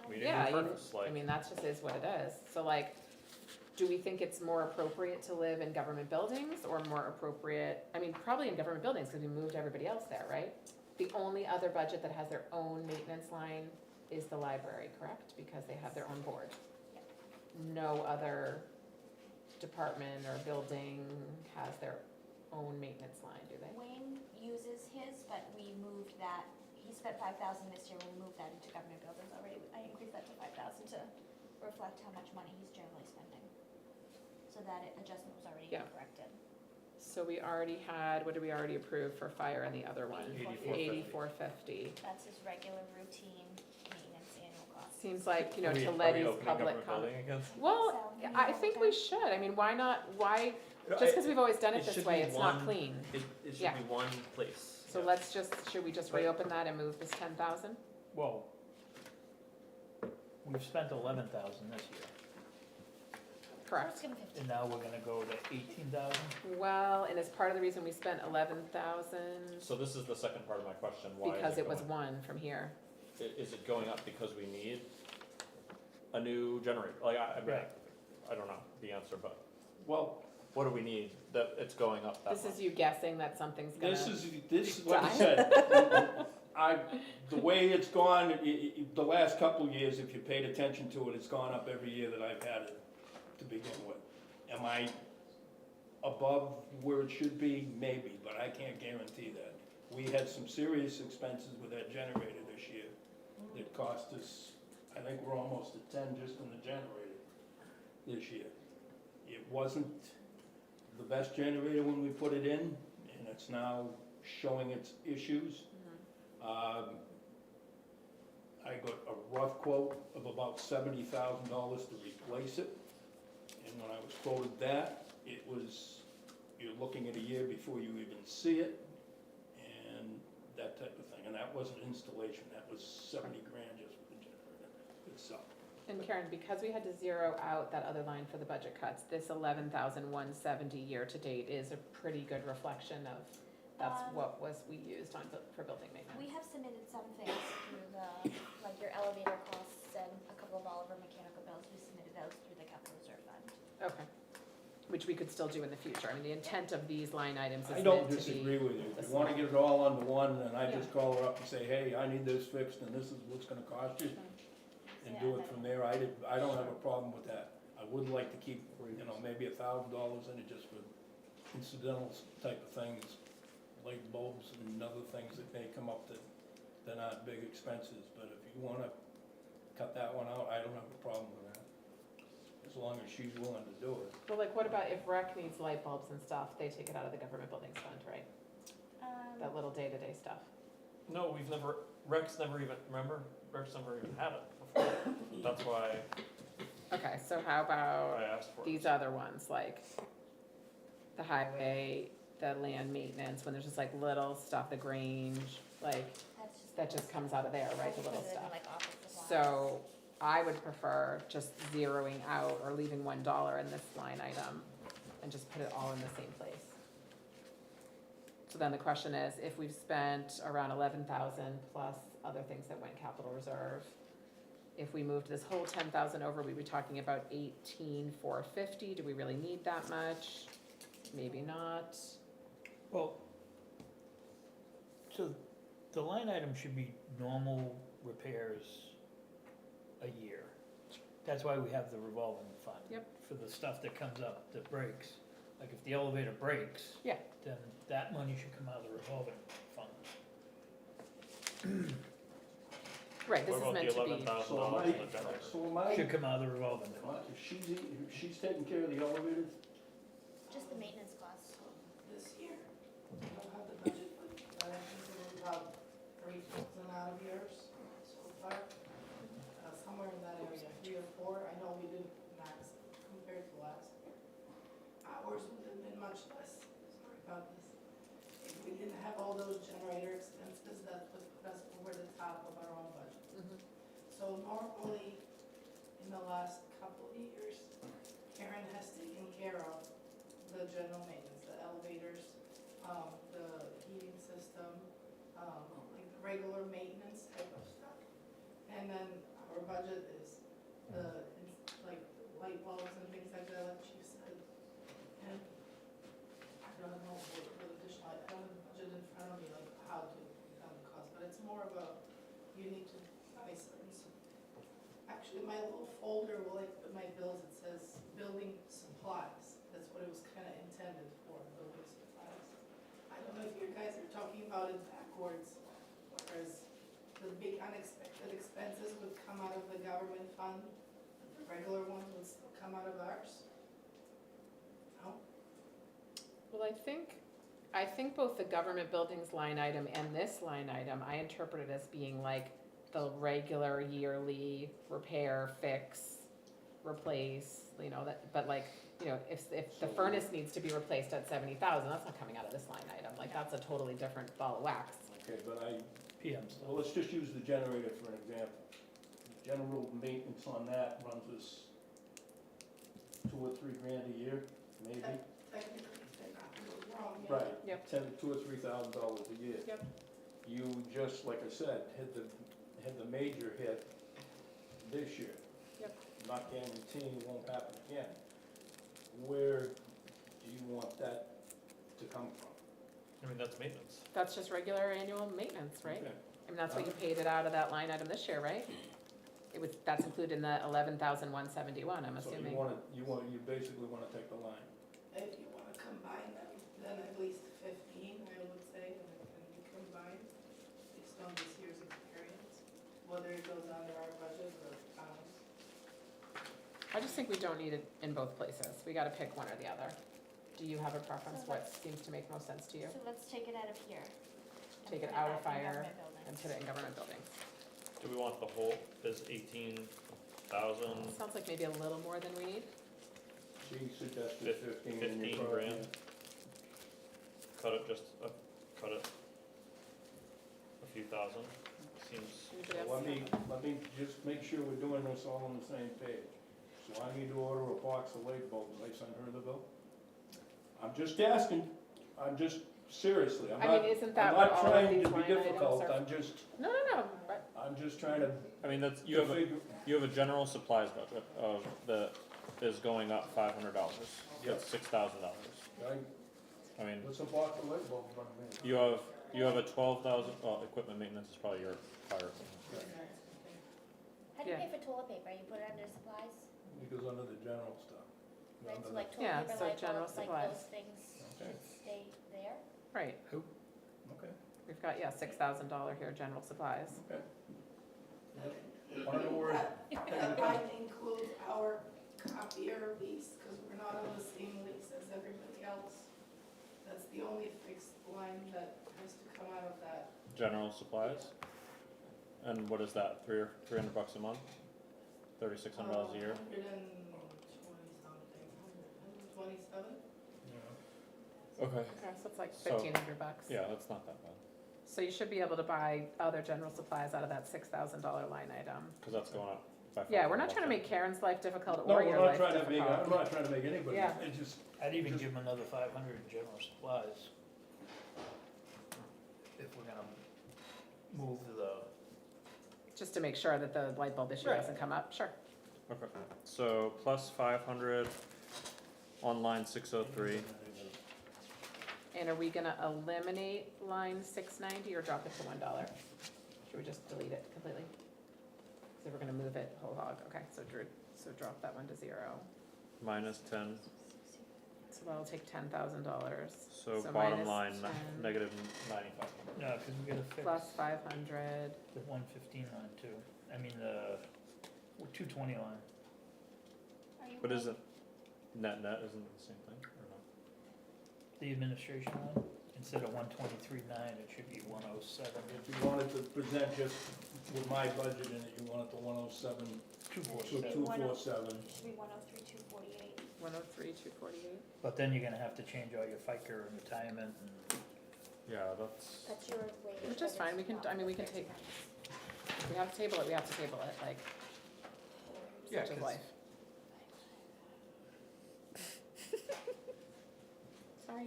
we need Yeah, a new you- furnace, like. I mean, that just is what it is. So like, do we think it's more appropriate to live in government buildings or more appropriate, I mean, probably in government buildings because we moved everybody else there, right? The only other budget that has their own maintenance line is the library, correct? Because they have their own board. Yep. No other department or building has their own maintenance line, do they? Wayne uses his, but we moved that, he spent $5,000 this year, we moved that into government buildings already. I increased that to $5,000 to reflect how much money he's generally spending. So that adjustment was already Yeah. corrected. So we already had, what did we already approve for fire and the other one? $84.50. $84.50. That's his regular routine maintenance annual cost. Seems like, you know, Are we to opening Letty's government public comment. building again? Well, So, I think we should. I mean, why not, just because we've always done it this should way, be it's not one- clean. It should Yeah. be one place. So Yeah. should we just reopen that and move this 10,000? Well, we've spent 11,000 this year, Correct. Let's give him 15. and now we're gonna go to 18,000? Well, and as part of the reason we spent 11,000, So this is the second part of my question, why is because it was going- one from here. Is it going up because we need a new generator? Like, I mean, Right. I don't know the answer, but Well, what do we need that it's going up that much? This is you guessing that something's gonna. this is like I die. said, the way it's gone, the last couple of years, if you paid attention to it, it's gone up every year that I've had it to begin with. Am I above where it should be? Maybe, but I can't guarantee that. We had some serious expenses with that generator this year that cost us, I think we're almost at 10 just in the generator this year. It wasn't the best generator when we put it in, and it's now showing its issues. I got a rough quote of about $70,000 to replace it, and when I was quoted that, it was, you're looking at a year before you even see it, and that type of thing, and that wasn't installation, that was 70 grand just for the generator itself. And Karen, because we had to zero out that other line for the budget cuts, this 11,170 year to date is a pretty good reflection of, that's what we used on, for building maintenance. We have submitted some things through the, like your elevator costs and a couple of all of our mechanical bills, we submitted those through the capital reserve fund. Okay. Which we could still do in the future. I mean, the intent of these line items I is don't meant to be. disagree with you. If the you wanna small- get it all under one, then I just call her up and say, hey, I need this fixed, and this is what's gonna cost you, and do it from there. I don't have a problem with that. I would like to keep, maybe $1,000 in it just for incidentals type of things, light bulbs and other things that may come up that aren't big expenses, but if you wanna cut that one out, I don't have a problem with that, as long as she's willing to do it. Well, like, what about if rec needs light bulbs and stuff, they take it out of the government buildings fund, right? That little day-to-day stuff. No, Rex never even, remember? Rex never even had it before. That's why Okay, so how about I asked for it. these other ones, like the highway, the land maintenance, when there's just like little stuff, the Grange, like, that just comes out of there, right, the little stuff. Like office supplies. So I would prefer just zeroing out or leaving $1 in this line item and just put it all in the same place. So then the question is, if we've spent around 11,000 plus other things that went capital reserve, if we moved this whole 10,000 over, we'd be talking about 18,450. Do we really need that much? Maybe not. Well, so the line item should be normal repairs a year. That's why we have the revolving fund. Yep. For the stuff that comes up that breaks. Like if the elevator breaks. Yeah. Then that money should come out of the revolving fund. Right, this is What meant about to the be. $11,000 in the generator? So am I, Should come out of the revolving fund. if she's taking care of the elevators, Just the maintenance costs. This year, I don't have the budget, but I think we about 3,000 out of yours so far. Somewhere in that area, 3 or 4. I know we didn't max compared to last year. Ours would have been much less. Sorry about this. If we didn't have all those generator expenses, that would put us over the top of our own budget. Mhm. So normally, in the last couple of years, Karen has taken care of the general maintenance, the elevators, the heating system, like the regular maintenance type of stuff. And then our budget is like light bulbs and things like that, like Chief said. And I don't know what additional, I don't have the budget in front of me, like how to become the cost, but it's more of a, you need to buy certain. Actually, my little folder, like with my bills, it says building supplies. That's what it was kind of intended for, building supplies. I don't know if you guys are talking about it backwards, whereas the big unexpected expenses would come out of the government fund, the regular ones would still come out of ours. No? Well, I think both the government buildings line item and this line item, I interpret it as being like the regular yearly repair, fix, replace, but like, if the furnace needs to be replaced at 70,000, that's not coming out of this line item, like, that's a totally different ball of wax. okay, but PM stuff. well, let's just use the generator for an example. The general maintenance on that runs us $2 or $3 grand a year, maybe. Technically, they're not really wrong, yeah. Right. Yep. $2,000 or $3,000 a year. Yep. You just, like I said, had the major hit this year. Yep. Not guaranteeing it won't happen again. Where do you want that to come from? I mean, that's maintenance. That's just regular annual maintenance, right? Okay. I mean, that's what you paid it out of that line item this year, right? It was, that's included in the 11,171, I'm So assuming. you basically wanna take the line. If you wanna combine them, then at least 15, I would say, and it can be combined, based on this year's experience, whether it goes under our budget or towns. I just think we don't need it in both places. We gotta pick one or the other. Do you have a preference? So What seems to make most sense to you? So let's take it out of here. and Take it put out of back in fire government buildings. and put it in government buildings. Do we want the whole, is 18,000? Sounds like maybe a little more than we need. She suggested 15 and 15 you're grand. Cut it just, cut it a few thousand, seems, Anybody So else? let me just make sure we're doing this all on the same page. So I need to order a box of light bulbs, I send her the bill? I'm just asking, I'm just, seriously, I'm I not, mean, isn't I'm that what not all of trying these to be line items difficult, are? I'm just, No, but I'm just trying to I mean, that's, you have a, figure, you have a general supplies budget of, that is going up $500. That's $6,000. right? I mean, What's a box of light bulbs gonna be? you have a 12,000, well, equipment maintenance is probably your fire equipment. How do you Yeah. pay for toilet paper? You put it under supplies? It goes under the general stuff. Right, Under so the- like Yeah, toilet paper, so light general bulbs, like supplies. those things Okay. should stay there? right, Okay, we've got, yeah, $6,000 here, general supplies. okay. Wanna know where, That line includes our copier lease, because we're not on the same lease as everybody else. That's the only fixed line that has to come out of that. General supplies? And what is that, $300 a month? $3,600 a year? 120 something, 127? Okay. Okay, so it's like So- $1,500. Yeah, that's not that bad, So you should be able to buy other general supplies out of that $6,000 line item. cause that's going up by Yeah, we're not $500 trying to make Karen's life difficult No, or we're your not life trying to make, I'm difficult. not trying to make anybody, Yeah. it just, I'd even Just- give them another 500 in general supplies. If we're gonna move the, Just to make sure that the light bulb issue Right. doesn't come up, sure. Okay, so plus 500 on line 603. And are we gonna eliminate line 690 or drop it to $1? Should we just delete it completely? So we're gonna move it whole hog, okay, so drop that one to 0. Minus 10, So that'll take $10,000. so So bottom minus line, 10. negative 95. no, cause we gotta fix Plus 500, the 115 line too. I mean, the 220 line. Are you But okay? isn't, net isn't it the same thing, or no? The administration line, instead of 123.9, it should be 107, if you wanted to present just with my budget in it, you want it to 107, so 247. 247. It should be 103, 248. 103, 248. But then you're gonna have to change all your FICA and retirement and, Yeah, that's, That's your way. Which is fine, we can, I mean, we can take, if we have to table it, we have to table it, like, Yeah, such is 'cause- life. Sorry.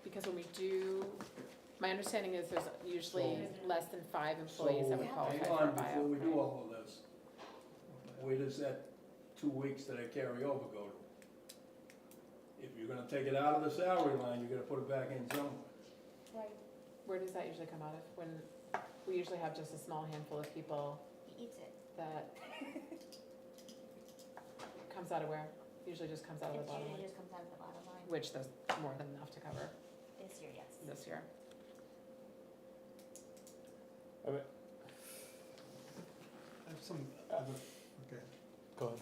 Because when we do, my understanding is there's usually less than 5 employees that would So, qualify hang for a on, before we buyout, do right? all of this, where does that 2 weeks that I carry over go to? If you're gonna take it out of the salary line, you're gonna put it back in somewhere. Right, Where does that usually come out of? When, we usually have just a small handful of people he eats it. that comes out of where? Usually just comes out of the It bottom usually line, just comes out of the bottom line. which there's more than enough to cover This year, yes. this year. I have some other, okay. go ahead.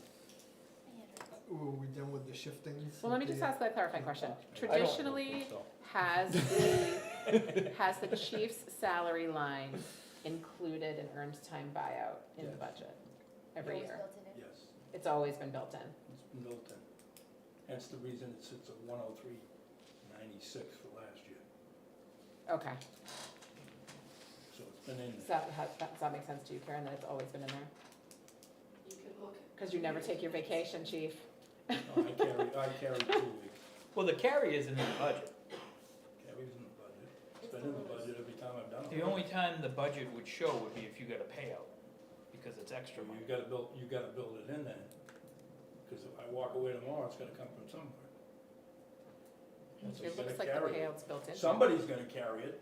Were we done with the shifting? Well, let me just ask that clarifying question. I don't Traditionally, think so. has the chief's salary line included an earned time buyout in the Yes. budget every Always year? built it in. Yes, It's always been built in. it's been built in. Hence the reason it sits at 103.96 for last year. Okay. been in Does there. does that make sense to you, Karen, that it's always been in there? You can look at. Because you never take your vacation, chief. No, I carry 2 weeks. Well, the carry isn't in the budget. Carries in the budget. It's been in the budget every time I've done it. The only time the budget would show would be if you got a payout, because it's extra money. You gotta build it in then, because if I walk away tomorrow, it's gonna come from somewhere. So you It gotta looks like the carry it. payout's built in. Somebody's gonna carry it,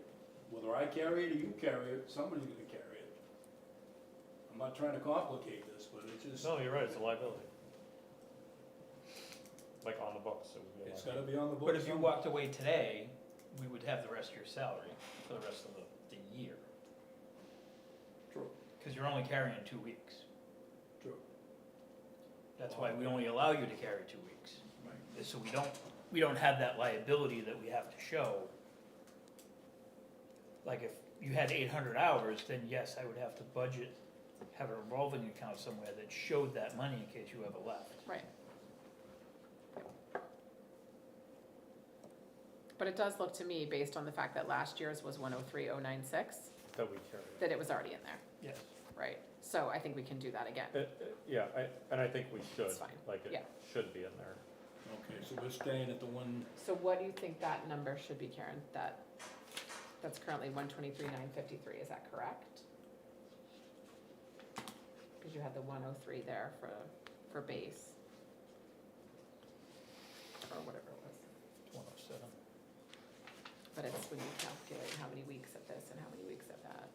whether I carry it or you carry it, somebody's gonna carry it. I'm not trying to complicate this, but it's just, No, you're right, it's a liability. Like on the books, it would be a it's liability. gotta be on the books. But if you somewhere. walked away today, we would have the rest of your salary for the rest of the year. True. Because you're only carrying 2 weeks. True. That's why we only allow you to carry 2 weeks. Right. So we don't have that liability that we have to show. Like if you had 800 hours, then yes, I would have to budget, have a revolving account somewhere that showed that money in case you ever left. Right. But it does look to me, based on the fact that last year's was 103,096, That we carry. that it was already in there, Yes. right? So I think we can do that again. Yeah, and I think we should, It's fine, like, it yeah. should be in there. Okay, so we're staying at the one, So what do you think that number should be, Karen? That's currently 123,953, is that correct? Because you had the 103 there for base. Or whatever it was. 107. But it's when you calculate how many weeks of this and how many weeks of that.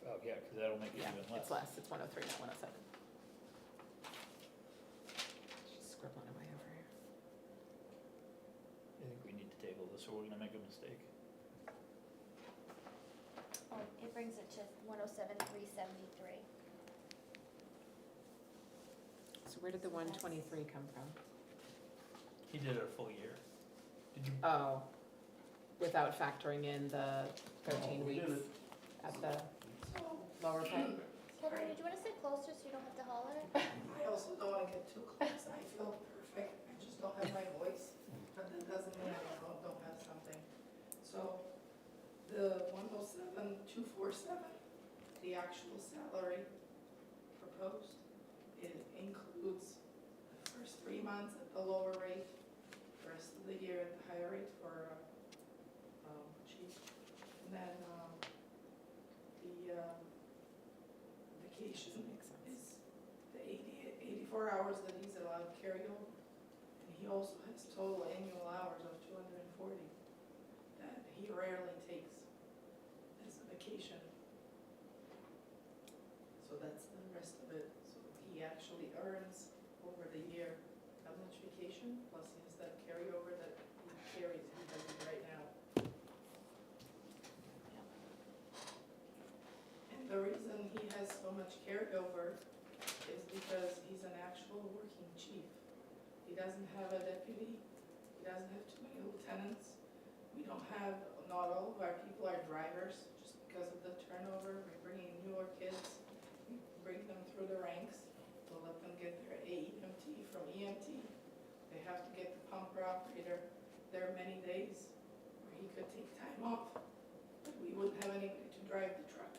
Oh, yeah, because that'll make it Yeah, even less. it's less, it's 103, not 107. Just scribbling away over here. I think we need to table this or we're gonna make a mistake. Oh, it brings it to 107,373. So where did the 123 come from? He did it a full year. Did you, Oh, without factoring in the 13 we did weeks it. at the So, lower pay? Hold on, did you want to sit closer so you don't have to holler? I also don't wanna get too close, I feel perfect, I just don't have my voice, but that doesn't mean I don't have something. So, the 107,247, the actual salary proposed, it includes the first 3 months at the lower rate, the rest of the year at the higher rate for, chief. And then, the, vacation Makes sense. is the 84 hours that he's allowed to carry over. And he also has total annual hours of 240 that he rarely takes as a vacation. So that's the rest of it. So he actually earns over the year how much vacation, plus he has that carryover that he carries, he does it right now. And the reason he has so much carryover is because he's an actual working chief. He doesn't have a deputy, he doesn't have too many lieutenants. We don't have, not all of our people are drivers, just because of the turnover. We're bringing newer kids, we bring them through the ranks, we'll let them get their AEMT from EMT. They have to get the pumper operator. There are many days where he could take time off, but we wouldn't have anybody to drive the truck.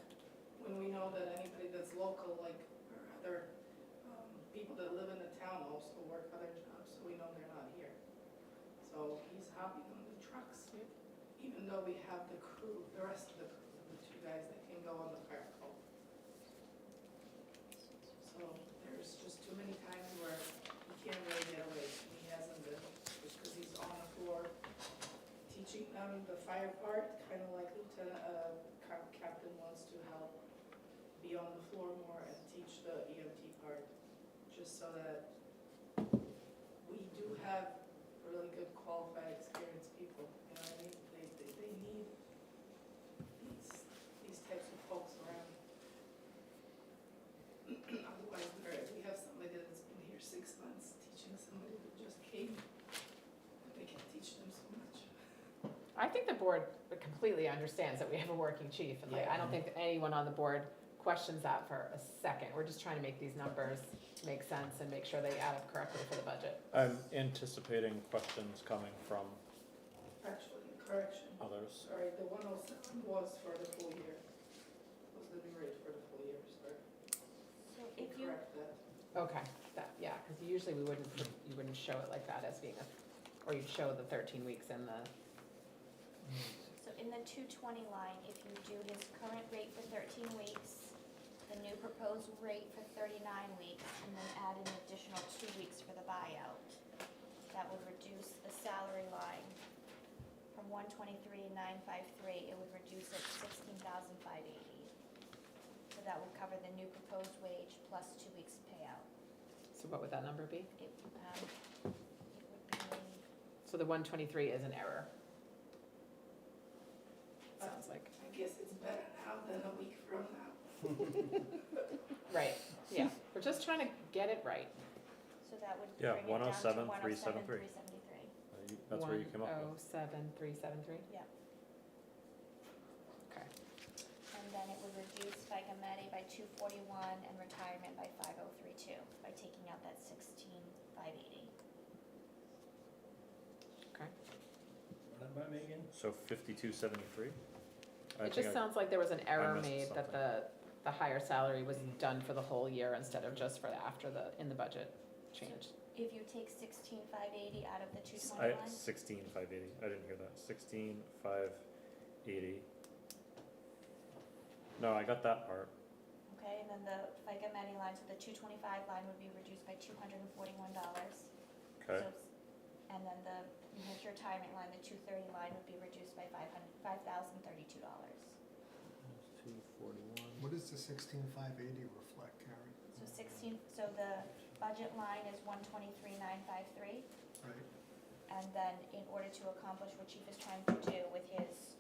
When we know that anybody that's local, like our other people that live in the town also work other jobs, so we know they're not here. So he's hopping on the trucks, even though we have the crew, the rest of the crew, the 2 guys that can go on the fire call. So there's just too many times where he can't really get away, and he hasn't been, just because he's on the floor teaching them the fire part, kind of like Captain wants to help be on the floor more and teach the EMT part, just so that we do have really good qualified, experienced people, you know what I mean? They need these types of folks around. Otherwise, we have somebody that's been here 6 months teaching somebody who just came, and they can teach them so much. I think the board completely understands that we have a working chief, and like, I don't think that anyone on the board questions that for a second. We're just trying to make these numbers make sense and make sure they add up correctly for the budget. I'm anticipating questions coming from Actually, correction, others. sorry, the 107 was for the full year. Was the new rate for the full year, sorry. So if you, Correct that. Okay, that, yeah, because usually we wouldn't, you wouldn't show it like that as being a, or you'd show the 13 weeks in the, so in the 220 line, if you do his current rate for 13 weeks, the new proposed rate for 39 weeks, and then add an additional 2 weeks for the buyout, that would reduce the salary line from 123,953, it would reduce it 16,580. So that would cover the new proposed wage plus 2 weeks of payout. so what would that number be? It would be, So the 123 is an error. Sounds like, I guess it's better now than a week from now. right, yeah, we're just trying to get it right. so that would Yeah, bring it down to 107,373. 107,373. That's where you came up with. 107,373? Yeah. Okay. And then it would reduce FICA Medi by 241 and retirement by 5032 by taking out that 16,580. Okay. Run it by me again? So 5273? It just sounds like there was an error missed made that the higher salary was done for the whole year instead of just for the after the, in the budget change. If you take 16,580 out of the 220 line, 16,580, I didn't hear that, 16,580. No, I got that part. okay, and then the FICA Medi line, so the 225 line would be reduced by $241. Okay, So it's- and then the New Hampshire retirement line, the 230 line would be reduced by $5,032. 241. What does the 16,580 reflect, Karen? So so the budget line is 123,953. Right? And then in order to accomplish what Chief is trying to do with his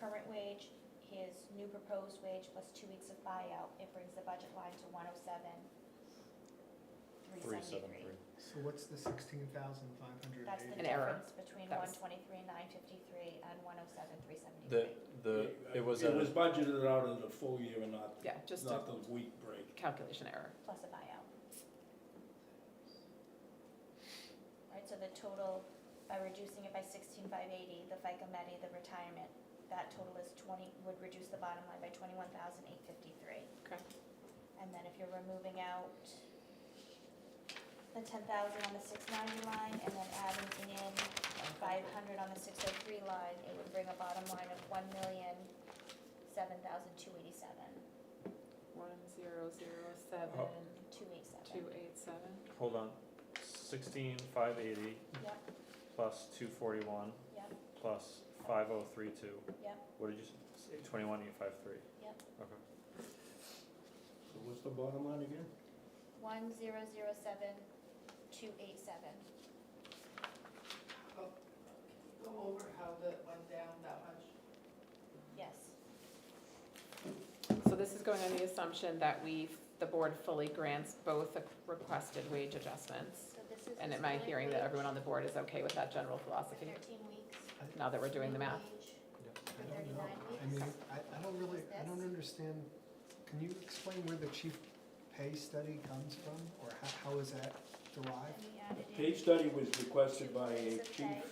current wage, his new proposed wage plus 2 weeks of buyout, it brings the budget line to 107,373. 373. So what's the 16,580? That's the An error. difference between That was- 123,953 and 107,373. It was It was budgeted out of the full year and not, Yeah, just a not the week break. calculation error. Plus a buyout. Right, so the total, by reducing it by 16,580, the FICA Medi, the retirement, that total is would reduce the bottom line by 21,853. Okay. And then if you're removing out the 10,000 on the 690 line and then adding in 500 on the 603 line, it would bring a bottom line of 1,007,287. 1,007,287. 287. Hold on, 16,580 Yep, plus 241 yep, plus 5032. yep, What did you say, 21,853? yep. Okay. So what's the bottom line again? 1,007,287. Go over how that went down that much. Yes. So this is going on the assumption that the board fully grants both the requested wage adjustments. So this is. And his am I current hearing that wage everyone on the board is okay with that general for philosophy, 13 weeks. now that we're doing the math? Wage for I don't 39 know. weeks. I mean, I don't really, I don't This? understand, can you explain where the chief pay study comes from, or how is that derived? And we added in. Pay study was requested by a 2 weeks of chief pay.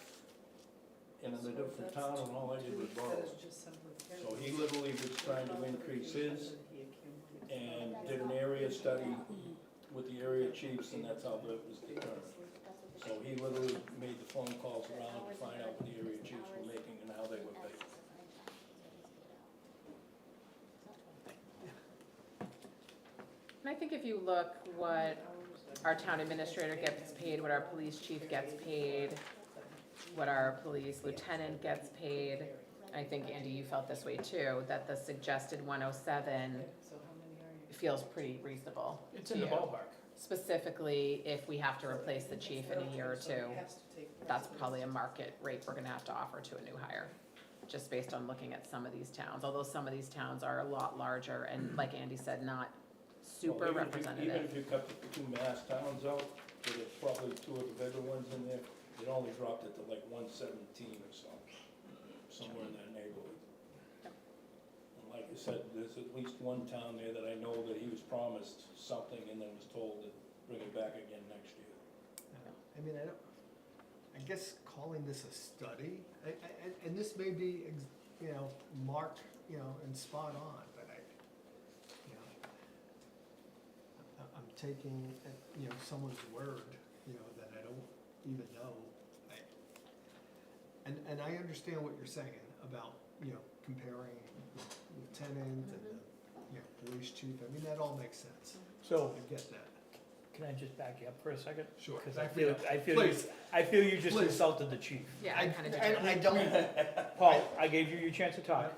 in a different town, and all I did was borrow. So he literally was trying to increase his and did an area study with the area chiefs, and that's how that was determined. That's what the So he literally made the phone calls around to find out what the area chiefs were making and how they were paid. And I think if you look what our town administrator gets paid, what our police chief gets paid, what our police lieutenant gets paid, I think, Andy, you felt this way too, that the suggested 107 feels pretty reasonable. It's to in the you. ballpark. Specifically, if we have to replace the chief in a year or two, that's probably a market rate we're gonna have to offer to a new hire, just based on looking at some of these towns, although some of these towns are a lot larger and, like Andy said, not super Well, even representative. if you cut the two mass towns out, so there's probably two of the bigger ones in there, it only dropped it to like 117 or so, somewhere in that neighborhood. Yep. And like I said, there's at least one town there that I know that he was promised something and then was told to bring it back again next year. I mean, I guess calling this a study, and this may be, marked, and spot on, but I'm taking, someone's word, that I don't even know. And I understand what you're saying about, comparing lieutenant and the, police chief, I mean, that all makes sense. So, I get that. can I just back you up for a second? Sure. Because Please. I feel you just Please. insulted the chief. Yeah, I kinda did. I don't, Paul, I gave you your chance to talk.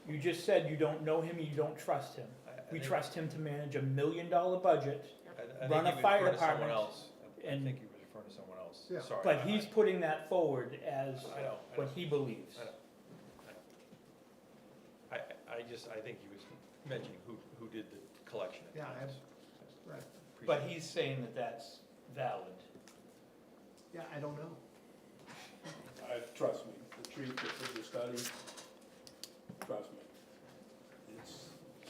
You just said you don't know him and you don't trust him. We trust him to manage $1 million budget, run a fire department, I and- think he was referring to someone else, Yeah. sorry. but he's putting that forward as I know. what he believes. I know. I think he was mentioning who did the collection at Yeah, times. right. But he's saying that that's valid. Yeah, I don't know. Trust me, the chief that did the study, trust me.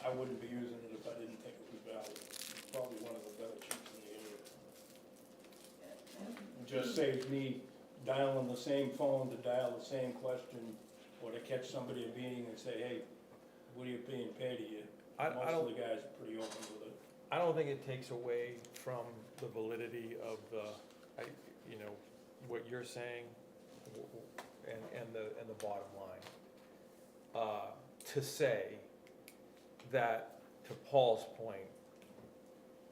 I wouldn't be using it if I didn't think it was valid. It's probably one of the better chiefs in the area. It just saves me dialing the same phone to dial the same question, or to catch somebody in a meeting and say, hey, what are you being paid here? Most of the guys are pretty open with it. I don't think it takes away from the validity of what you're saying and the bottom line. To say that, to Paul's point,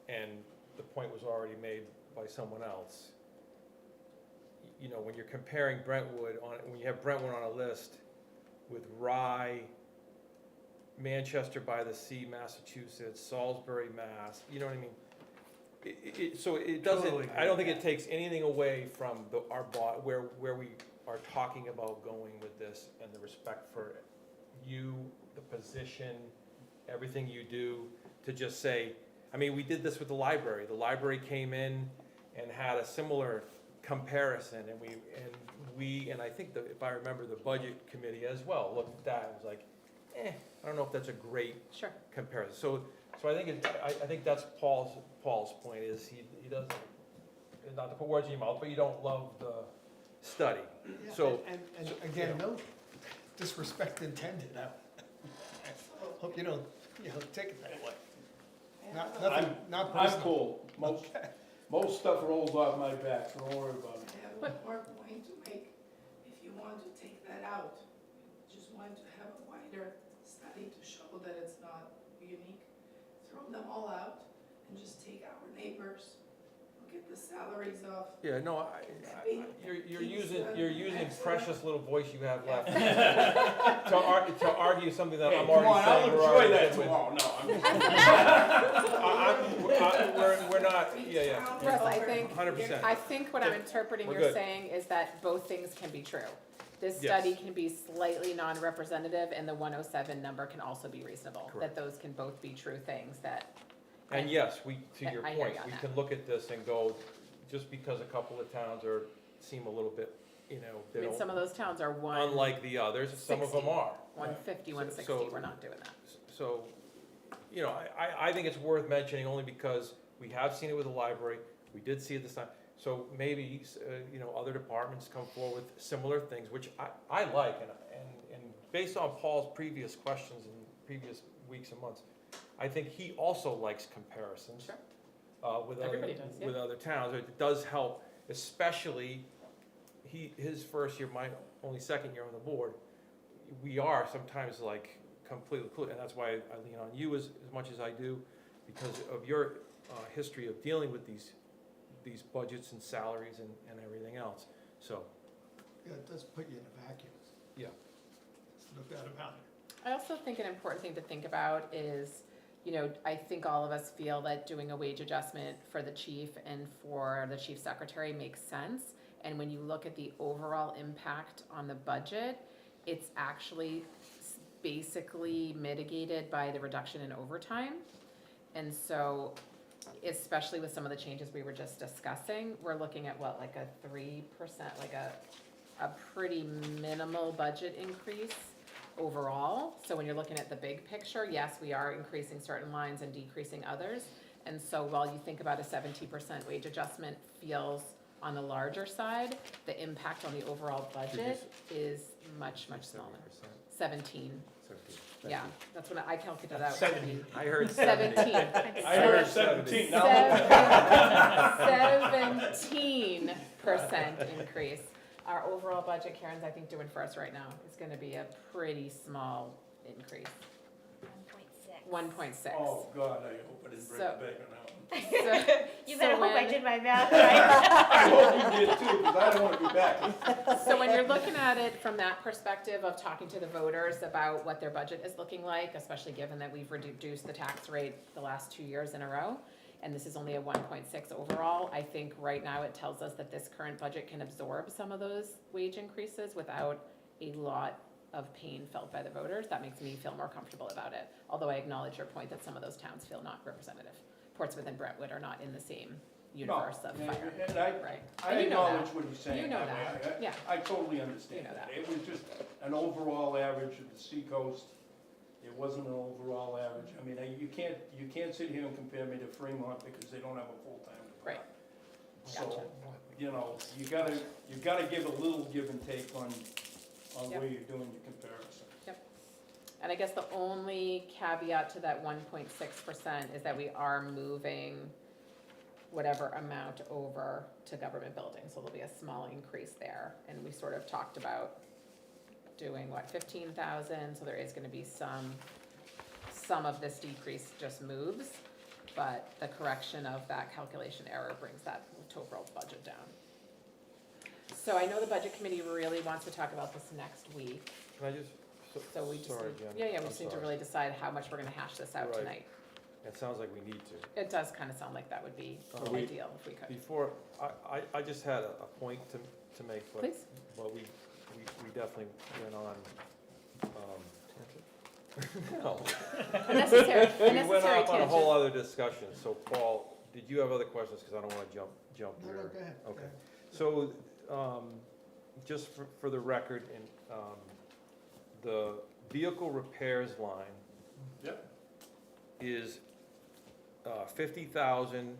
and the point was already made by someone else, when you're comparing Brentwood when you have Brentwood on a list with Rye, Manchester by the Sea, Massachusetts, Salisbury, Mass, you know what I mean? So it doesn't, Totally agree I don't with think it takes anything away from where we are talking about going with this, and the respect for you, the position, everything you do, to just say, I mean, we did this with the library. The library came in and had a similar comparison, and I think that, if I remember, the budget committee as well looked at that and was like, I don't know if that's a great Sure. comparison. So I think that's Paul's point, is he doesn't, not to put words in your mouth, but you don't love the study. Yeah, So, and again, no disrespect intended. I hope you don't, take it that way. Not I'm personal. cool. Most stuff rolls off my back, so don't worry about it. I have one more point to make. If you want to take that out, just want to have a wider study to show that it's not unique, throw them all out and just take our neighbors, get the salaries off. yeah, no, you're using precious little voice you have left to argue something that Hey, I'm come already on, saying. I'll we're enjoy already that good with. tomorrow. No, We're not, yeah. Russ, I think, 100%. I think what I'm interpreting We're you're good. saying is that both things can be true. This Yes. study can be slightly non-representative, and the 107 number can also be reasonable. Correct. That those can both be true things that, And yes, to your I hear point, you on we that. can look at this and go, just because a couple of towns seem a little bit, I they mean, some don't, of those towns are unlike the others, some of them 60. are. 150, So- 160, so- we're not doing that. So, I think it's worth mentioning only because we have seen it with the library, we did see it this time. So maybe, other departments come forward with similar things, which I like, and based on Paul's previous questions in previous weeks and months, I think he also likes comparisons. Sure. With Everybody does, yeah. with other towns. It does help, especially his first year, my only second year on the board. We are sometimes like completely clueless, and that's why I lean on you as much as I do, because of your history of dealing with these budgets and salaries and everything else. So, Yeah, it does put you in a vacuum. yeah. There's no doubt about it. I also think an important thing to think about is, I think all of us feel that doing a wage adjustment for the chief and for the chief secretary makes sense. And when you look at the overall impact on the budget, it's actually basically mitigated by the reduction in overtime. And so, especially with some of the changes we were just discussing, we're looking at what, like a 3%, like a pretty minimal budget increase overall. So when you're looking at the big picture, yes, we are increasing certain lines and decreasing others. And so while you think about a 17% wage adjustment feels on the larger side, the impact on the overall budget is much, much smaller. 17, yeah, that's what I calculated out. 70. I heard 17. I heard 17, now. 17% increase. Our overall budget, Karen's, I think, doing for us right now, is gonna be a pretty small increase, 1.6. Oh, God, I hope I didn't break So- the bank on that one. You So better hope I when- did my math right. I hope you did too, because I don't want to be back. So when you're looking at it from that perspective of talking to the voters about what their budget is looking like, especially given that we've reduced the tax rate the last 2 years in a row, and this is only a 1.6 overall, I think right now it tells us that this current budget can absorb some of those wage increases without a lot of pain felt by the voters. That makes me feel more comfortable about it, although I acknowledge your point that some of those towns feel not representative. Portsmouth and Brentwood are not in the same universe of No, fire, and I, right? I And you know acknowledge that. what you're saying. You know I- that, yeah. I totally understand You know that. that. It was just an overall average of the seacoast. It wasn't an overall average. I mean, you can't sit here and compare me to Fremont because they don't have a full-time Right. department. Gotcha. So, you know, you gotta give a little give and take on Yep. where you're doing your comparison. And I guess the only caveat to that 1.6% is that we are moving whatever amount over to government buildings, so there'll be a small increase there. And we sort of talked about doing, 15,000, so there is gonna be some of this decrease just moves, but the correction of that calculation error brings that overall budget down. So I know the budget committee really wants to talk about this next week. Can I just, So we just, sorry, need- Jen. yeah, we I'm just need to sorry. really decide how much we're gonna hash this out Right. tonight. It sounds like we need to. It does kinda sound like that would be We- ideal if we could. Before, I just had a point to make, but, Please. but we definitely went on, no. Unnecessary, We went unnecessary off on a whole tangent. other discussion, so Paul, did you have other questions, because I don't wanna jump No, your. no, go ahead. go Okay. ahead. So, just for the record, the vehicle repairs line. Yep. Is, 50,000,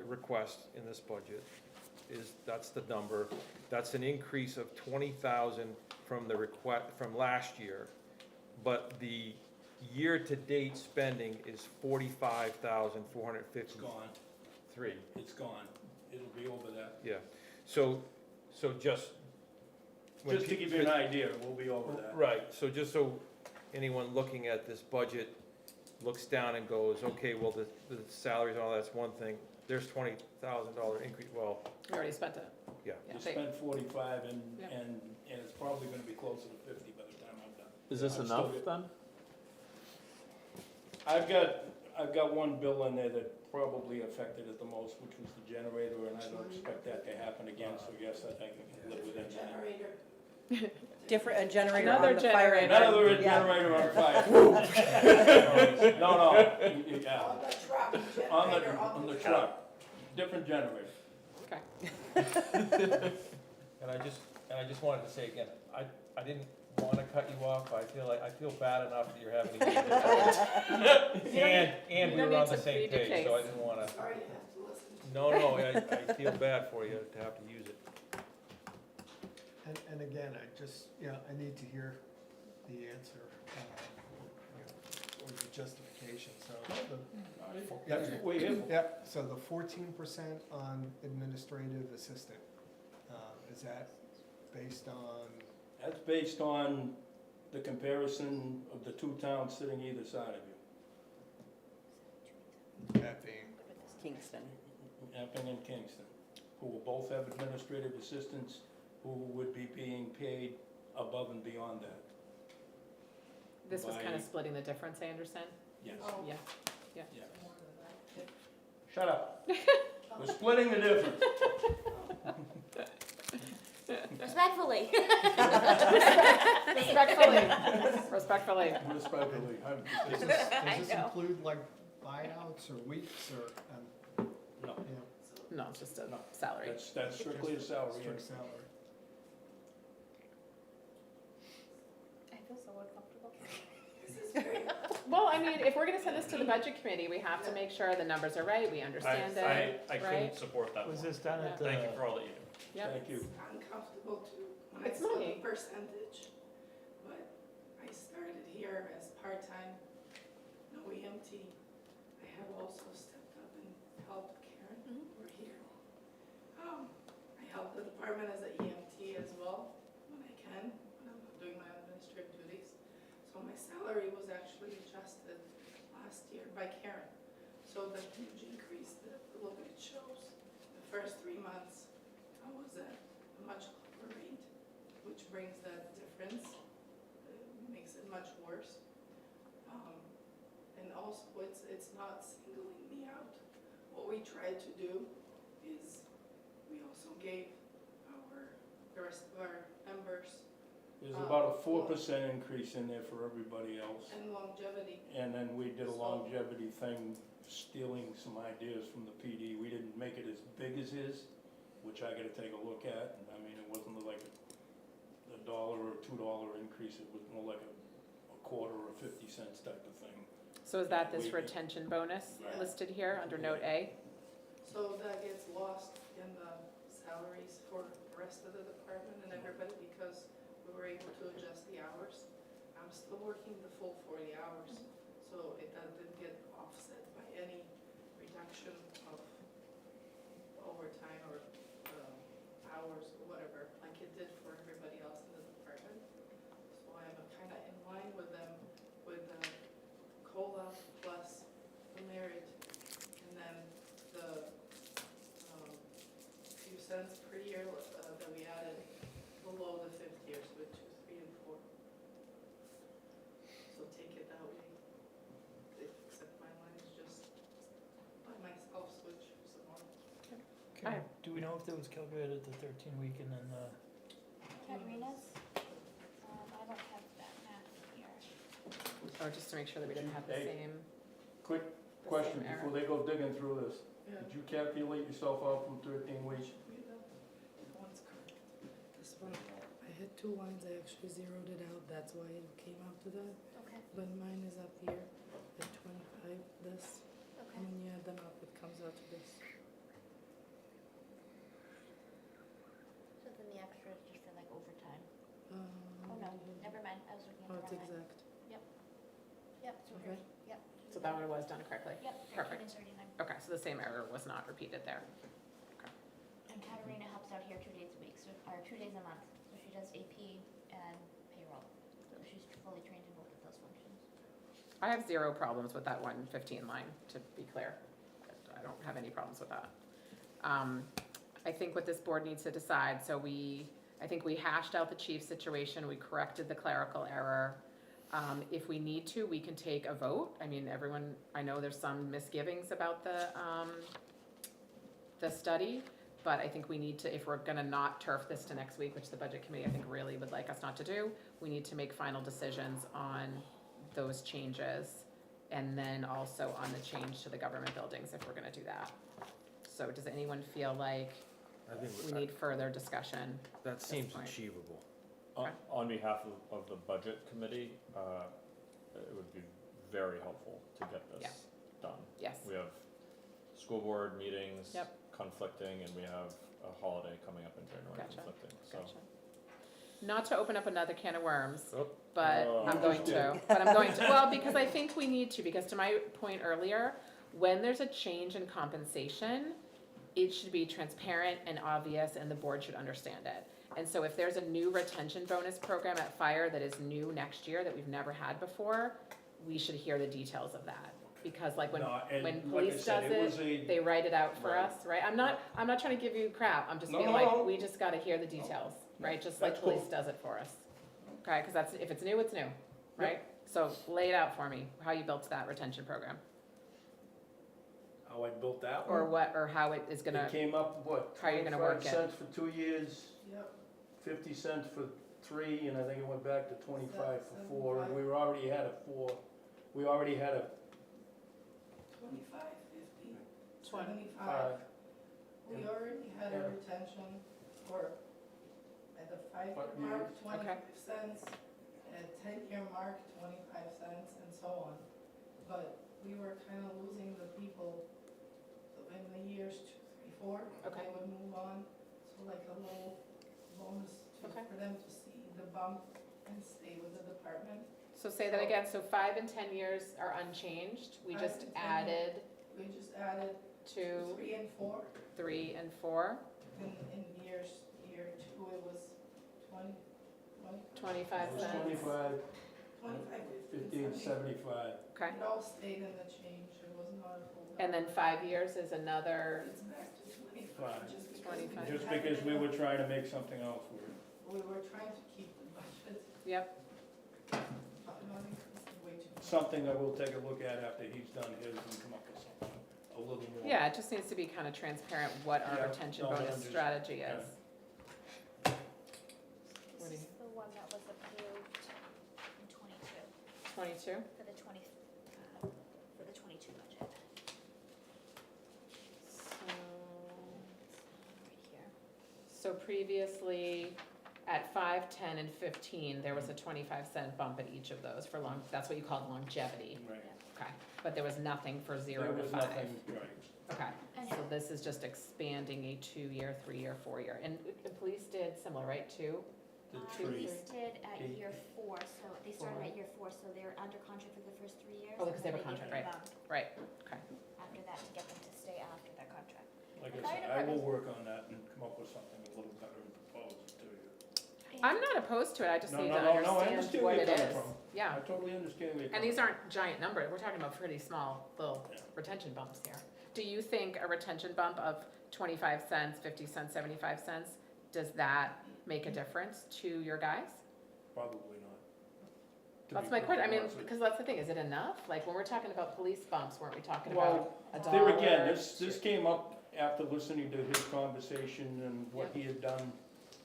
request in this budget, that's the number. That's an increase of 20,000 from the from last year. But the year-to-date spending is 45,453. It's gone. It's gone. It'll be over that. Yeah, so just. when Just to give you an idea, we'll be over that. Right, so just so anyone looking at this budget looks down and goes, okay, well, the salaries and all that's one thing, there's $20,000 increase, well, We already spent it. yeah. Yeah, You they- spent 45 and Yep. it's probably gonna be closer to 50 by the time I'm done. Is this I'm still enough get- then? I've got one bill in there that probably affected it the most, which was the generator, and I don't expect that to happen again, so yes, I think we can live within that. Generator. Different, a generator Another on the fire. generator. Another Yeah. generator on fire. No, yeah, On the truck, on generator on the truck, different generator. Okay. And I just wanted to say again, I didn't wanna cut you off, I feel bad enough that you're having to use it. And you we don't were on need the to same plead your page, so I case. didn't wanna, Sorry you have to listen. no, I feel bad for you to have to use it. And again, I need to hear the answer, or the justification, so. We're here for. Yep, so the 14% on administrative assistant, is that based on, That's based on the comparison of the two towns sitting either side of you, that being? Kingston. Epping and Kingston, who will both have administrative assistants who would be being paid above and beyond that. This was kinda By- splitting the difference, I understand? Yes. Oh, Yeah. more than that. Shut up. We're splitting the difference. Respectfully. Respectfully. Respectfully. Respectfully. Does this include like buyouts or weeks or, No, No, it's just a salary. that's strictly a salary. strict salary? I feel so uncomfortable. This is very Well, I mean, if we're gonna send this to the budget committee, we have to make sure the numbers are right, we understand it, I couldn't right? support that more. Was this done at Thank you the, for all that you do. Yep. Thank you. It's uncomfortable too, when I It's saw the money. percentage, but I started here as part-time, no EMT. I have also stepped up and helped Karen over here. I help the department as an EMT as well, when I can, when I'm not doing my administrative duties. So my salary was actually adjusted last year by Karen. So the huge increase that look at it shows, the first 3 months, I was at a much lower rate, which brings that difference, makes it much worse. And also, it's not singling me out. What we tried to do is, we also gave the rest of our members There's about a 4% increase in there for everybody else. and longevity. And then we did a longevity thing, stealing some ideas from the PD. We didn't make it as big as his, which I gotta take a look at. I mean, it wasn't like a $1 or $2 increase, it was more like a quarter or 50 cents type of thing. So is that this We- retention bonus Right. listed here under note A? So that gets lost in the salaries for the rest of the department and everybody because we were able to adjust the hours. I'm still working the full 40 hours, so it didn't get offset by any reduction of overtime or hours or whatever, like it did for everybody else in the department. So I'm kind of in line with them with the COLA plus the merit, and then the few cents per year that we added below the 5th years with 2, 3, and 4. So take it that way. Except my line is just by myself switch some more. Alright. do we know if that was calculated at the 13-week and then the, Katerina's, I don't have that math here. Or just to make sure that we didn't have the Hey. same, Quick the question same error? before they go digging through this. Yeah. Did you calculate yourself out from 13 weeks? That one's correct. This one, I had 2 lines, I actually zeroed it out, that's why it came out to that. Okay, But mine is up here at 25, this, okay. and when you add them up, it comes out to this. So then the extra is just for like overtime. Oh Oh, no, never mind, I was looking at Oh, the it's wrong line. exact. Yep, so Okay. here's, yep. So that one was done correctly? Yep, Perfect. 13 and 39. Okay, so the same error was not repeated there. And Katerina helps out here 2 days a week, so, or 2 days a month, so she does AP and payroll. So she's fully trained in both of those functions. I have 0 problems with that 115 line, to be clear. I don't have any problems with that. I think what this board needs to decide, I think we hashed out the chief situation, we corrected the clerical error. If we need to, we can take a vote. I mean, everyone, I know there's some misgivings about the study, but I think we need to, if we're gonna not turf this to next week, which the budget committee, I think, really would like us not to do, we need to make final decisions on those changes, and then also on the change to the government buildings, if we're gonna do that. So does anyone feel like I think we need further discussion? that seems point. achievable. Okay. On behalf of the budget committee, it would be very helpful to get Yeah. this done. Yes, We have school board meetings Yep. conflicting, and we have a holiday coming up in January Gotcha. conflicting, so. gotcha. Not to open up another can of worms, Oh. but Oh. I'm going to, well, because I think we need to, because to my point earlier, when there's a change in compensation, it should be transparent and obvious, and the board should understand it. And so if there's a new retention bonus program at fire that is new next year that we've never had before, we should hear the details of that. Because like when No, and when like I police said, does it was it, a- they write it out for Right. us, right? I'm not trying to give you crap, I'm just No, being no, like, no. we just gotta hear the details, right? Just like That's cool. police does it for us. Okay, cause that's, if it's new, it's new, right? So lay it out for me, how you built that retention program, How I built that or one? what, or how it is gonna, It came up, what, how you're gonna work 25 it. cents for 2 years, Yep. 50 cents for 3, and I think it went back to 25 for 4, and 75. we already had a 4, we already had a 25, 50, 20. 75. 5. We already had Yeah. a retention for, at the 5-year What mark, years? 25 cents, at 10-year mark, 25 cents, and so on. but we were kind of losing the people in the years 2, 3, 4. Okay. They would move on, so like a little bonus Okay. for them to see the bump and stay with the department. So say that again, so 5 and 10 years are unchanged, we 5 just and 10 added We just added to 3 and 4. 3 and 4, In year 2, it was 20, 25 It was cents. 25, 25, 15, 75. Okay, It all stayed in the change, it was not a full. and then 5 years is another, It's back to 25, Fine. just because 25. we Just had because we the- were trying to make something else work. We were trying to keep the budget, yep, not increasing way too much. Something that we'll take a look at after he's done his and come up with something a little more. yeah, it just needs to be kind of transparent what our Yeah, retention no, I bonus understand. strategy Yeah. is. What do This you- is the one that was approved in 22, 22? for the 22 budget. Right here. So previously, at 5, 10, and 15, there was a 25-cent bump at each of those for that's what you called longevity. Right. Okay, but there was nothing for 0 There to was 5. nothing, right. Okay, And so this is just expanding a 2-year, 3-year, 4-year. And the police did similar, right, too? The Tree. tree. Police did at Eight. year 4, so they started 4. at year 4, so they were under contract for the first 3 years. Oh, because they and have a then contract, get right. a bump Right, okay. After that to get them to stay after that contract. Like The I fire said, I will department- work on that and come up with something a little better and propose it to you. I'm not opposed to it, I just No, need no, to no, no, I understand understand what where it you're coming is. from. Yeah, I totally understand where you're and coming these aren't giant numbers, we're talking about pretty small little Yeah. retention bumps here. Do you think a retention bump of 25 cents, 50 cents, 75 cents, does that make a difference to your guys? Probably not. To That's be my question, I perfectly mean, honest with you. because that's the thing, is it enough? Like, when we're talking about police bumps, weren't we talking Well, about a there dollar? again, this came up after listening to his conversation and what Yeah. he had done.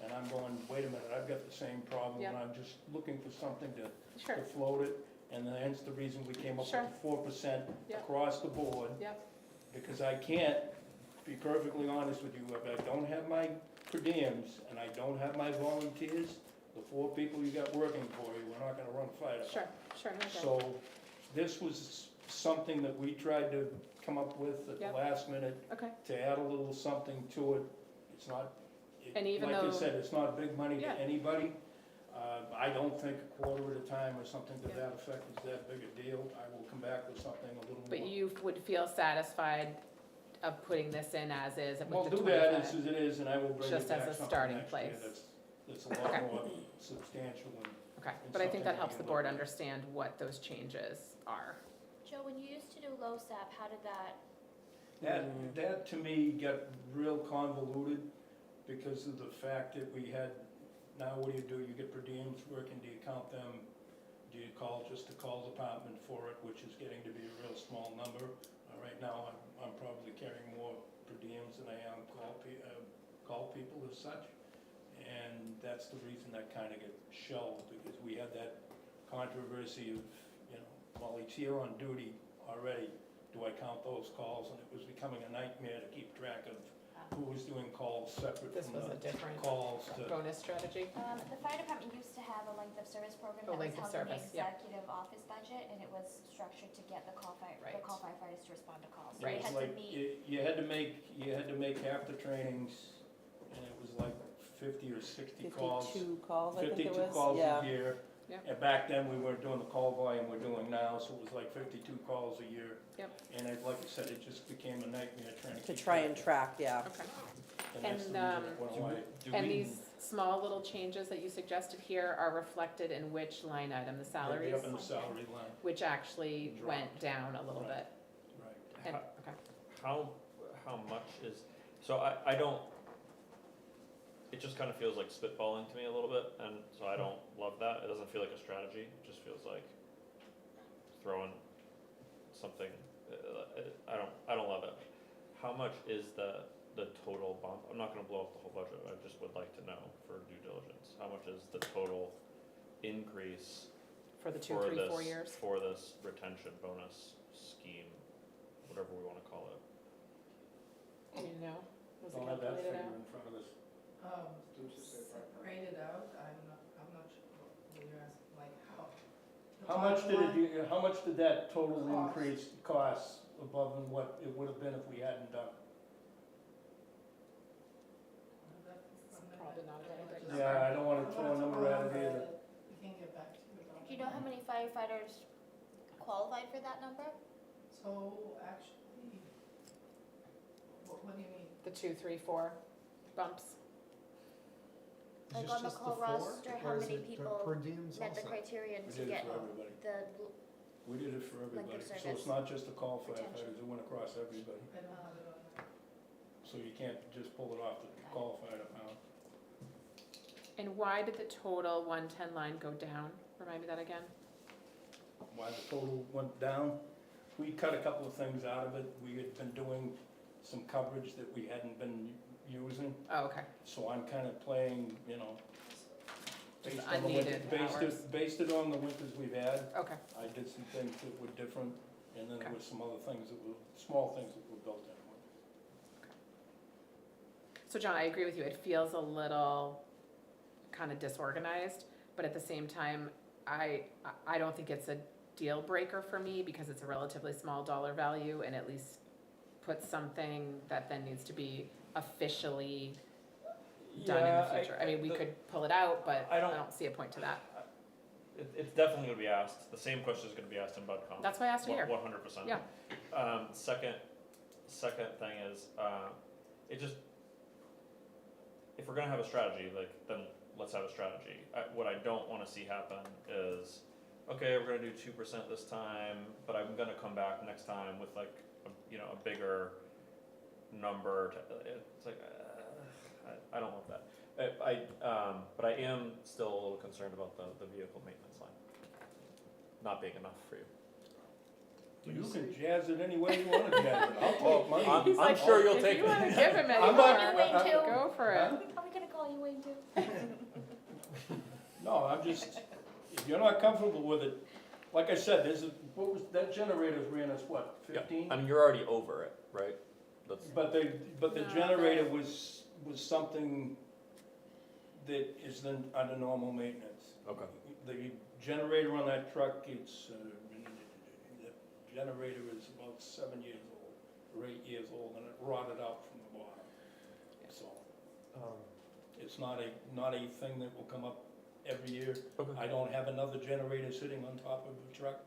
And I'm going, wait a minute, I've got the same problem, Yeah. and I'm just looking for something to Sure, float it. And hence the reason we came up Sure. with the 4% Yeah. across the board. Yep. Because I can't, be perfectly honest with you, if I don't have my per diems and I don't have my volunteers, the 4 people you got working for you, we're not gonna run a fire department. sure, no problem. So this was something that we tried to come up with at the Yep. last minute Okay, to add a little something to it. It's not, And even like though- you said, it's not big money to Yeah. anybody. I don't think a quarter at a time or something to Yeah. that effect is that big a deal. I will come back with something a little more. but you would feel satisfied of putting this in as is with Well, the do that 25? as it is, and I will bring you Just as back a something starting next year place. that's a lot Okay. more substantial and Okay, and but I think something that we helps can the board look at. understand what those changes are. Joe, when you used to do LoSAP, how did that, That to me got real convoluted because of the fact that we had, now what do? You get per diems working, do you count them? Do you call just the call department for it, which is getting to be a real small number? Right now, I'm probably carrying more per diems than I am call people as such. And that's the reason that kind of got shelved, because we had that controversy of, while he's here on duty already, do I count those calls? And it was becoming a nightmare to keep track of who was doing calls separate This from was a the different calls to. bonus strategy? the fire department used to have a length of service program Oh, that was length of held in the service, yeah. executive office budget, and it was structured to get the Right. call firefighters to respond to calls. So Right. we It was had to like, meet, you had to make half the trainings, and it was like 50 or 60 calls. 52 calls, I think it 52 was, calls yeah. a year. Yep. And back then, we weren't doing the call volume we're doing now, so it was like 52 calls a year. Yep. And like I said, it just became a nightmare trying to To keep try and track. track, yeah. Okay. And that's the And, reason it went away. And these small little changes that you suggested here are reflected in which line item, the They'd be salaries? up in the salary line, Which actually went down a little Right. bit. right. And, okay, How much is, so I don't, it just kind of feels like spitballing to me a little bit, and so I don't love that. It doesn't feel like a strategy, it just feels like throwing something, I don't love it. How much is the total bump? I'm not gonna blow up the whole budget, I just would like to know for due diligence, how much is the total increase for the 2, for 3, 4 this, years? for this retention bonus scheme, whatever we wanna call it? Do you know? Was it Don't have that calculated figure out? in front of us. Separated out, I'm not sure what you're asking, like how, How much did bottom line, how much did that total Cost. increase cost above and what it would have been if we hadn't done it? Probably not a very big Yeah, I don't wanna throw a number at it either. We can get back to you about Do you know how many firefighters qualified for that number? So, actually, what do you mean? The 2, 3, 4 bumps. Is Like this on the just call four, roster, how or is many it the people per diems met the also? criterion We to did it get for everybody. the, We did it for everybody, so service. it's not just the call Retention. firefighters, it went across everybody. I don't have it on there. So you can't just pull it off the call fighter pound. And why did the total 110 line go down? Remind me that again? Why the total went down? We cut a couple of things out of it. We had been doing some coverage that we hadn't been using, Oh, okay. so I'm kind of playing, you know, Just based on the winter, unneeded hours. based it on the winters we've had. Okay. I did some things that were different, and then there Okay. were some other things that were, small things that were built in. So John, I agree with you. It feels a little kind of disorganized, but at the same time, I don't think it's a deal breaker for me because it's a relatively small dollar value and at least puts something that then needs to be officially done in the future. I mean, we could pull it out, but I I don't- don't see a point to that. It's definitely gonna be asked, the same question is gonna be asked in BudCom. That's why I asked here. 100%. Yeah. Second thing is, it just, if we're gonna have a strategy, like, then let's have a strategy. What I don't wanna see happen is, okay, we're gonna do 2% this time, but I'm gonna come back next time with like, a bigger number it's like, I don't want that. But I am still a little concerned about the vehicle maintenance line not being enough for you. You can jazz it any way you want to jazz it. I'll take money. He's I'm like, sure you'll if take you wanna it. give him any I'm more, not- Wayne too? go for it. Huh? Are we gonna call you Wayne too? No, I'm just, if you're not comfortable with it, like I said, that generator's ran us what, 15? I mean, you're already over it, right? That's, But the No, generator was something that is then under normal maintenance. okay. The generator on that truck, the generator is about 7 years old, or 8 years old, and it rotted out from the bottom. So, it's not a thing that will come up every year. Okay. I don't have another generator sitting on top of the truck.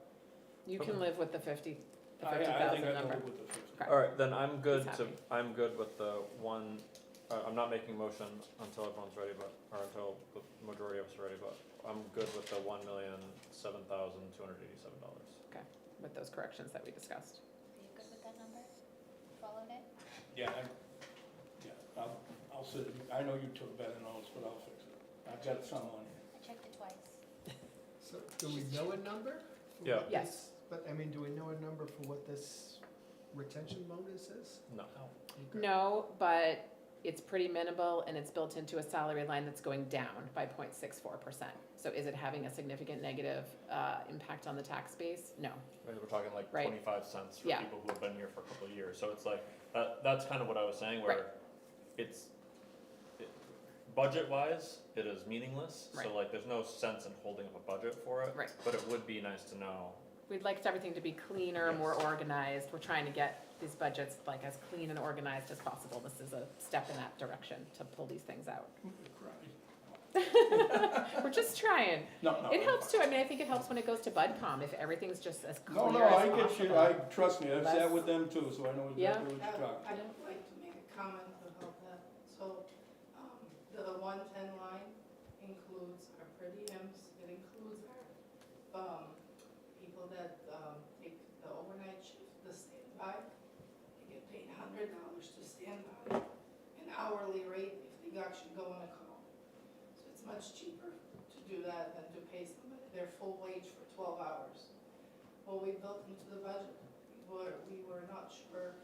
You can live with the 50,000 I think I go number. with the 50. Okay. Alright, then I'm good He's to, happy. I'm good with the one, I'm not making motion until everyone's ready, or until the majority of us are ready, but I'm good with the $1,007,287. With those corrections that we discussed. Are you good with that number? Followed it? Yeah, I'll sit, I know you took better notes, but I'll fix it. I've got some on here. I checked it twice. So, do we know a number? for Yeah. what Yes. this- But, I mean, do we know a number for what this retention bonus is? No. Okay. No, but it's pretty minimal and it's built into a salary line that's going down by 0.64%. So is it having a significant negative impact on the tax base? No. We're talking like Right. 25 cents for Yeah. people who have been here for a couple of years, so it's like, that's kind of what I was saying, Right. where budget-wise, it is meaningless, so Right. like, there's no sense in holding up a budget for it. Right. But it would be nice to know. We'd like everything to be cleaner, Yes. more organized. We're trying to get these budgets like as clean and organized as possible. This is a step in that direction to pull these things out. We're just trying. No. It helps too. I mean, I think it helps when it goes to BudCom if everything's just as clear No, as I possible. get you, trust me, I've sat Less- with them too, so I know Yeah. exactly what you're talking. I'd like to make a comment about that. So, the 110 line includes our per diems, it includes our, people that, take the overnight shift, the standby. They get paid $100 to stand by, an hourly rate if they actually go on a call. So it's much cheaper to do that than to pay somebody their full wage for 12 hours. What we built into the budget, we were not sure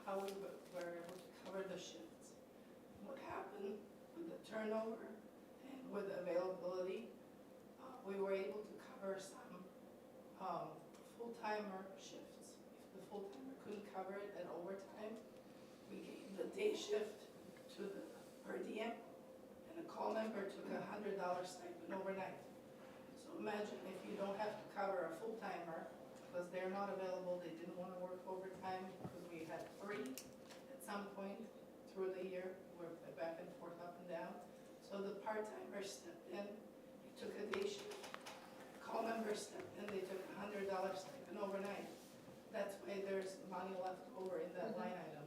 how we were able to cover the shifts. What happened with the turnover and with the availability, we were able to cover some full-timer shifts. If the full-timer couldn't cover it at overtime, we gave the day shift to the per diem, and the call member took $100 stipend overnight. So imagine if you don't have to cover a full-timer, because they're not available, they didn't wanna work overtime, because we had 3 at some point through the year, we're back and forth, up and down. So the part-timer stepped in, he took a day shift. Call members stepped in, they took $100 stipend overnight. That's why there's money left over in that line item.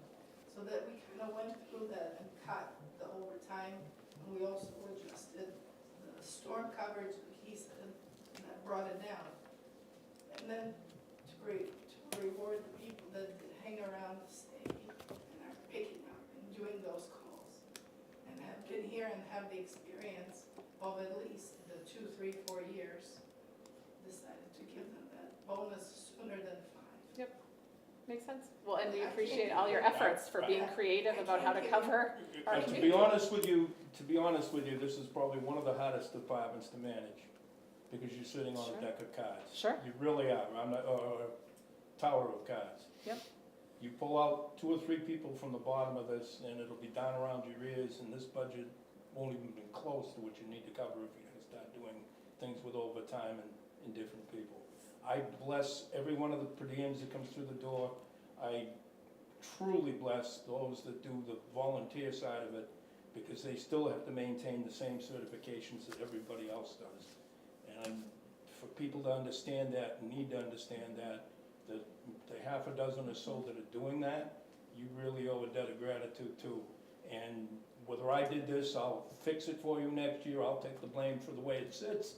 So that we kind of went through that and cut the overtime, and we also adjusted the storm coverage, like he said, and that brought it down. And then to reward the people that hang around to stay and are picking up and doing those calls, and have been here and have the experience of at least the 2, 3, 4 years, decided to give them that bonus sooner than 5. Makes sense. Well, and we appreciate all your efforts for being creative about how to cover our To community. be honest with you, this is probably one of the hardest departments to manage, because you're sitting on Sure. a deck of cards. Sure. You really are, or a tower of cards. Yep. You pull out 2 or 3 people from the bottom of this, and it'll be down around your ears, and this budget won't even be close to what you need to cover if you're gonna start doing things with overtime and different people. I bless every one of the per diems that comes through the door. I truly bless those that do the volunteer side of it, because they still have to maintain the same certifications that everybody else does. And for people to understand that, need to understand that, the half a dozen or so that are doing that, you really owe a debt of gratitude too. And whether I did this, I'll fix it for you next year, I'll take the blame for the way it sits,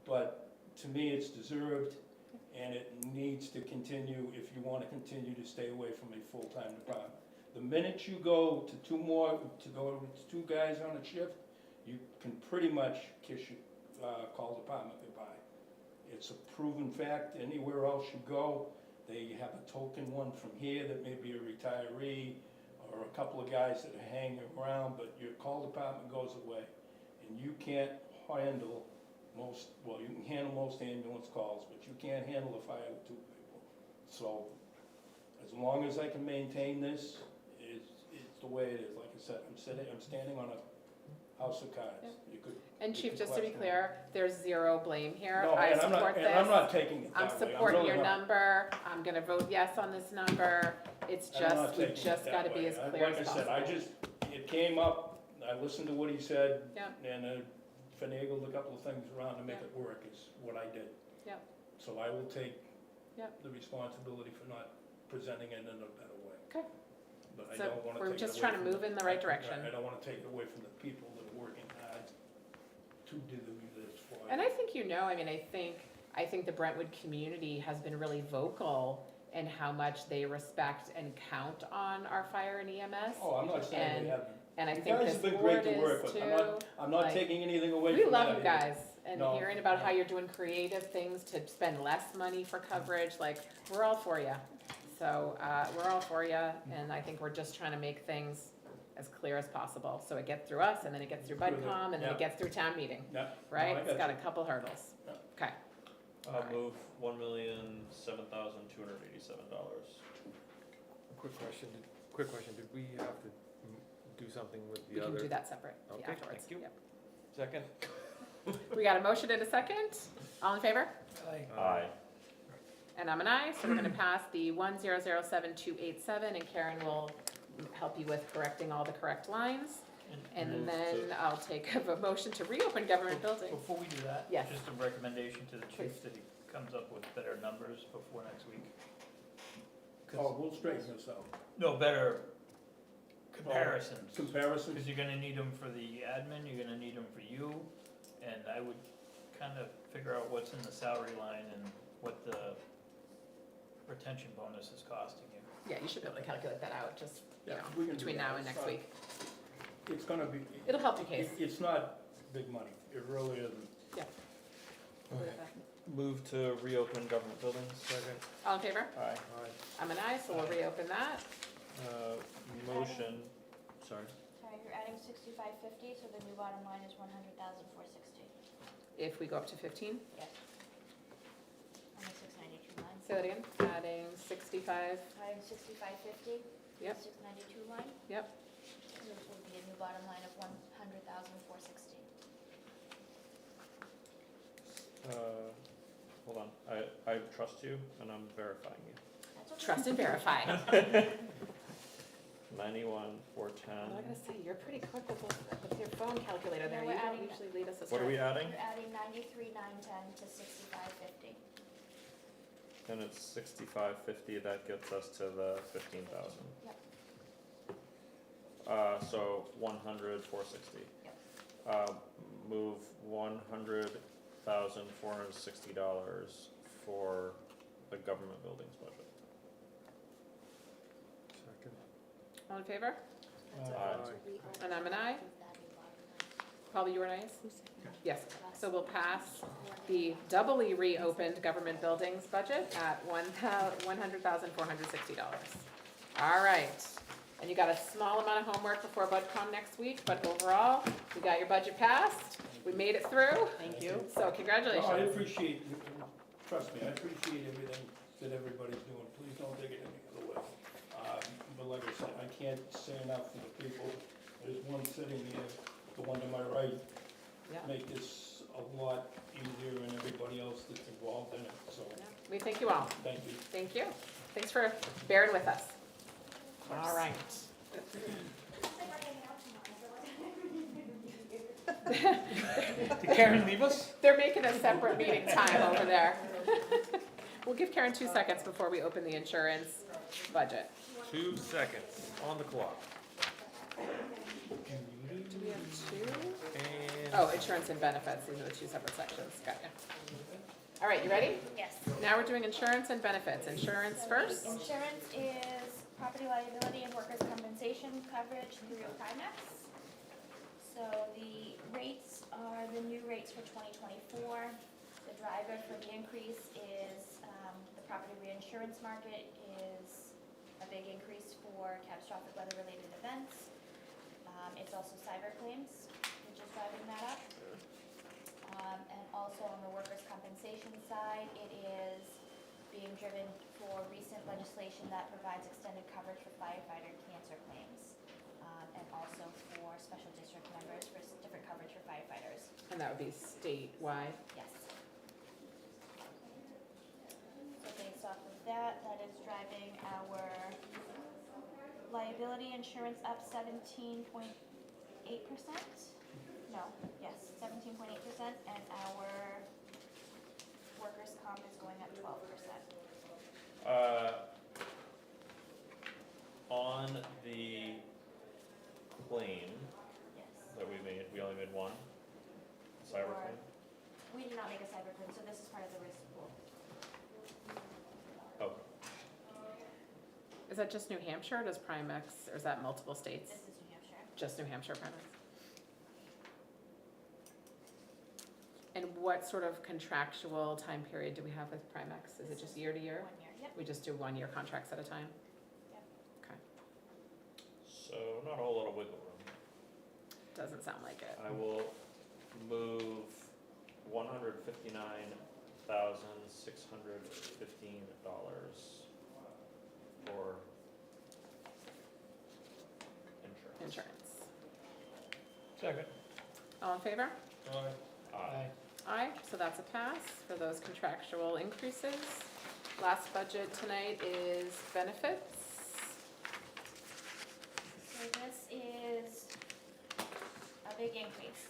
but to me, it's deserved, and it needs to continue if you want to continue to stay away from a full-time department. The minute you go to 2 guys on a shift, you can pretty much call department goodbye. It's a proven fact. Anywhere else you go, they have a token one from here that may be a retiree, or a couple of guys that are hanging around, but your call department goes away. And you can't handle you can handle most ambulance calls, but you can't handle a fire with 2 people. So, as long as I can maintain this, it's the way it is. Like I said, I'm standing on a house of cards. Yep. You And could Chief, just to be question clear, there's zero blame here. No, I and I'm not, support and I'm this. not taking it I'm that way. I'm supporting really your not. number. I'm gonna vote yes on this number. It's I'm not just, we taking it just that gotta be way. as clear as Like I possible. said, it came up, I listened to what he said, Yep. and finagled a couple of things around to make it work, is what I did. Yep. So I will take Yep. the responsibility for not presenting it in a better way. Okay. But I So don't wanna we're take it just away trying to from move in the right direction. I don't wanna take it away from the people that are working hard to do this for you. And I think I think the Brentwood community has been really vocal in how much they respect and count on our fire and EMS. Oh, I'm not saying And- we haven't. And I You think guys this have been board great to work is with. too. I'm not like, taking anything away We from that. love you either. guys, and No, hearing about how no. you're doing creative things to spend less money for coverage, like, we're all for you. So, we're all for you, and I think we're just trying to make things as clear as possible, so it gets through us, and then it gets through Through the- BudCom, and then yeah. it gets through town meeting, Yeah. right? No, I It's got a got couple hurdles. Yeah. Okay, I'll move $1,007,287. Quick question, did we have to do something with we the can other? do that separate Okay, afterwards. thank you. Yep. Second? We got a motion and a second, all in favor? Aye. And I'm an aye, so we're gonna pass the 1007287, and Karen will help you with correcting all the correct lines. And move then to- I'll take a motion to reopen government building. Before we do that, Yes. just a recommendation to the Please. chief that he comes up with better numbers before next week. 'Cause- Oh, we'll straighten this out. No, better comparisons. Comparisons? Because you're gonna need them for the admin, you're gonna need them for you, and I would kind of figure out what's in the salary line and what the retention bonus is costing you. Yeah, you should be able to calculate that out, just, you Yeah, know, we can do between that. now and It's next not- week. It's gonna be. It'll help your case. It's not big money, it really isn't. Move to reopen government buildings. Second. All in favor? Aye. I'm an aye, so we'll reopen that. Motion, sorry. Sorry, you're adding 6550, so the new bottom line is 100,460. If we go up to 15, Yes. On the 692 line. say that again, adding 65, Adding 6550. Yep. 692 line. Yep. This would be a new bottom line of 100,460. I trust you and I'm verifying you. That's okay. Trust and verify. 91, 410. I'm not gonna say, you're pretty quick with your phone calculator there. Yeah, You we're don't adding- usually lead us astray. What are we adding? You're adding 93,910 to 65,50. And it's 6550, that gets us to the 15,000. Yep. So 100, 460. Yep. Move $100,460 for the government buildings budget. Second. All in favor? Aye. And I'm an aye. Paul, you were an aye? Yes, so we'll pass the doubly reopened government buildings budget at $100,460. All right, and you got a small amount of homework before BudCom next week, but overall, we got your budget passed, we made it through, Thank you. so No, I congratulations. appreciate, trust me, I appreciate everything that everybody's doing, please don't take it any other way. But like I said, I can't say enough for the people, there's one sitting here, the one to my right, Yeah. make this a lot easier and everybody else that's involved in it, so, We thank you all. thank you. Thank you. Thanks for bearing with us. All right. Did Karen leave us? They're making a separate meeting time over there. We'll give Karen 2 seconds before we open the insurance budget. 2 seconds on the clock. Do we have 2? And Oh, insurance and benefits, these are the 2 separate sections, got ya. All right, you ready? Yes. Now we're doing insurance and benefits. Insurance first. Insurance is property liability and workers' compensation coverage through Primex. So the rates are the new rates for 2024. The driver for the increase is the property reinsurance market is a big increase for catastrophic weather-related events. It's also cyber claims, which is driving that up. And also on the workers' compensation side, it is being driven for recent legislation that provides extended coverage for firefighter cancer claims, and also for special district members for different coverage for firefighters. And that would be statewide. Yes. So based off of that, that is driving our liability insurance up 17.8%. No, yes, 17.8%, and our workers' comp is going up 12%. On the claim Yes. that we only made one, cyber For- claim? We did not make a cyber claim, so this is part of the risk pool. Okay. Is that just New Hampshire, or does Primex, or is that multiple states? This is New Hampshire. Just New Hampshire Primex? And what sort of contractual time period do we have with Primex? Is it just year to year? 1 year, yep. We just do 1-year contracts at a time? Yep. Okay, So not a whole lot of wiggle room. doesn't sound like it. I will move $159,615 for insurance. Insurance. Second. All in favor? Aye. Aye, so that's a pass for those contractual increases. Last budget tonight is benefits. So this is a big increase.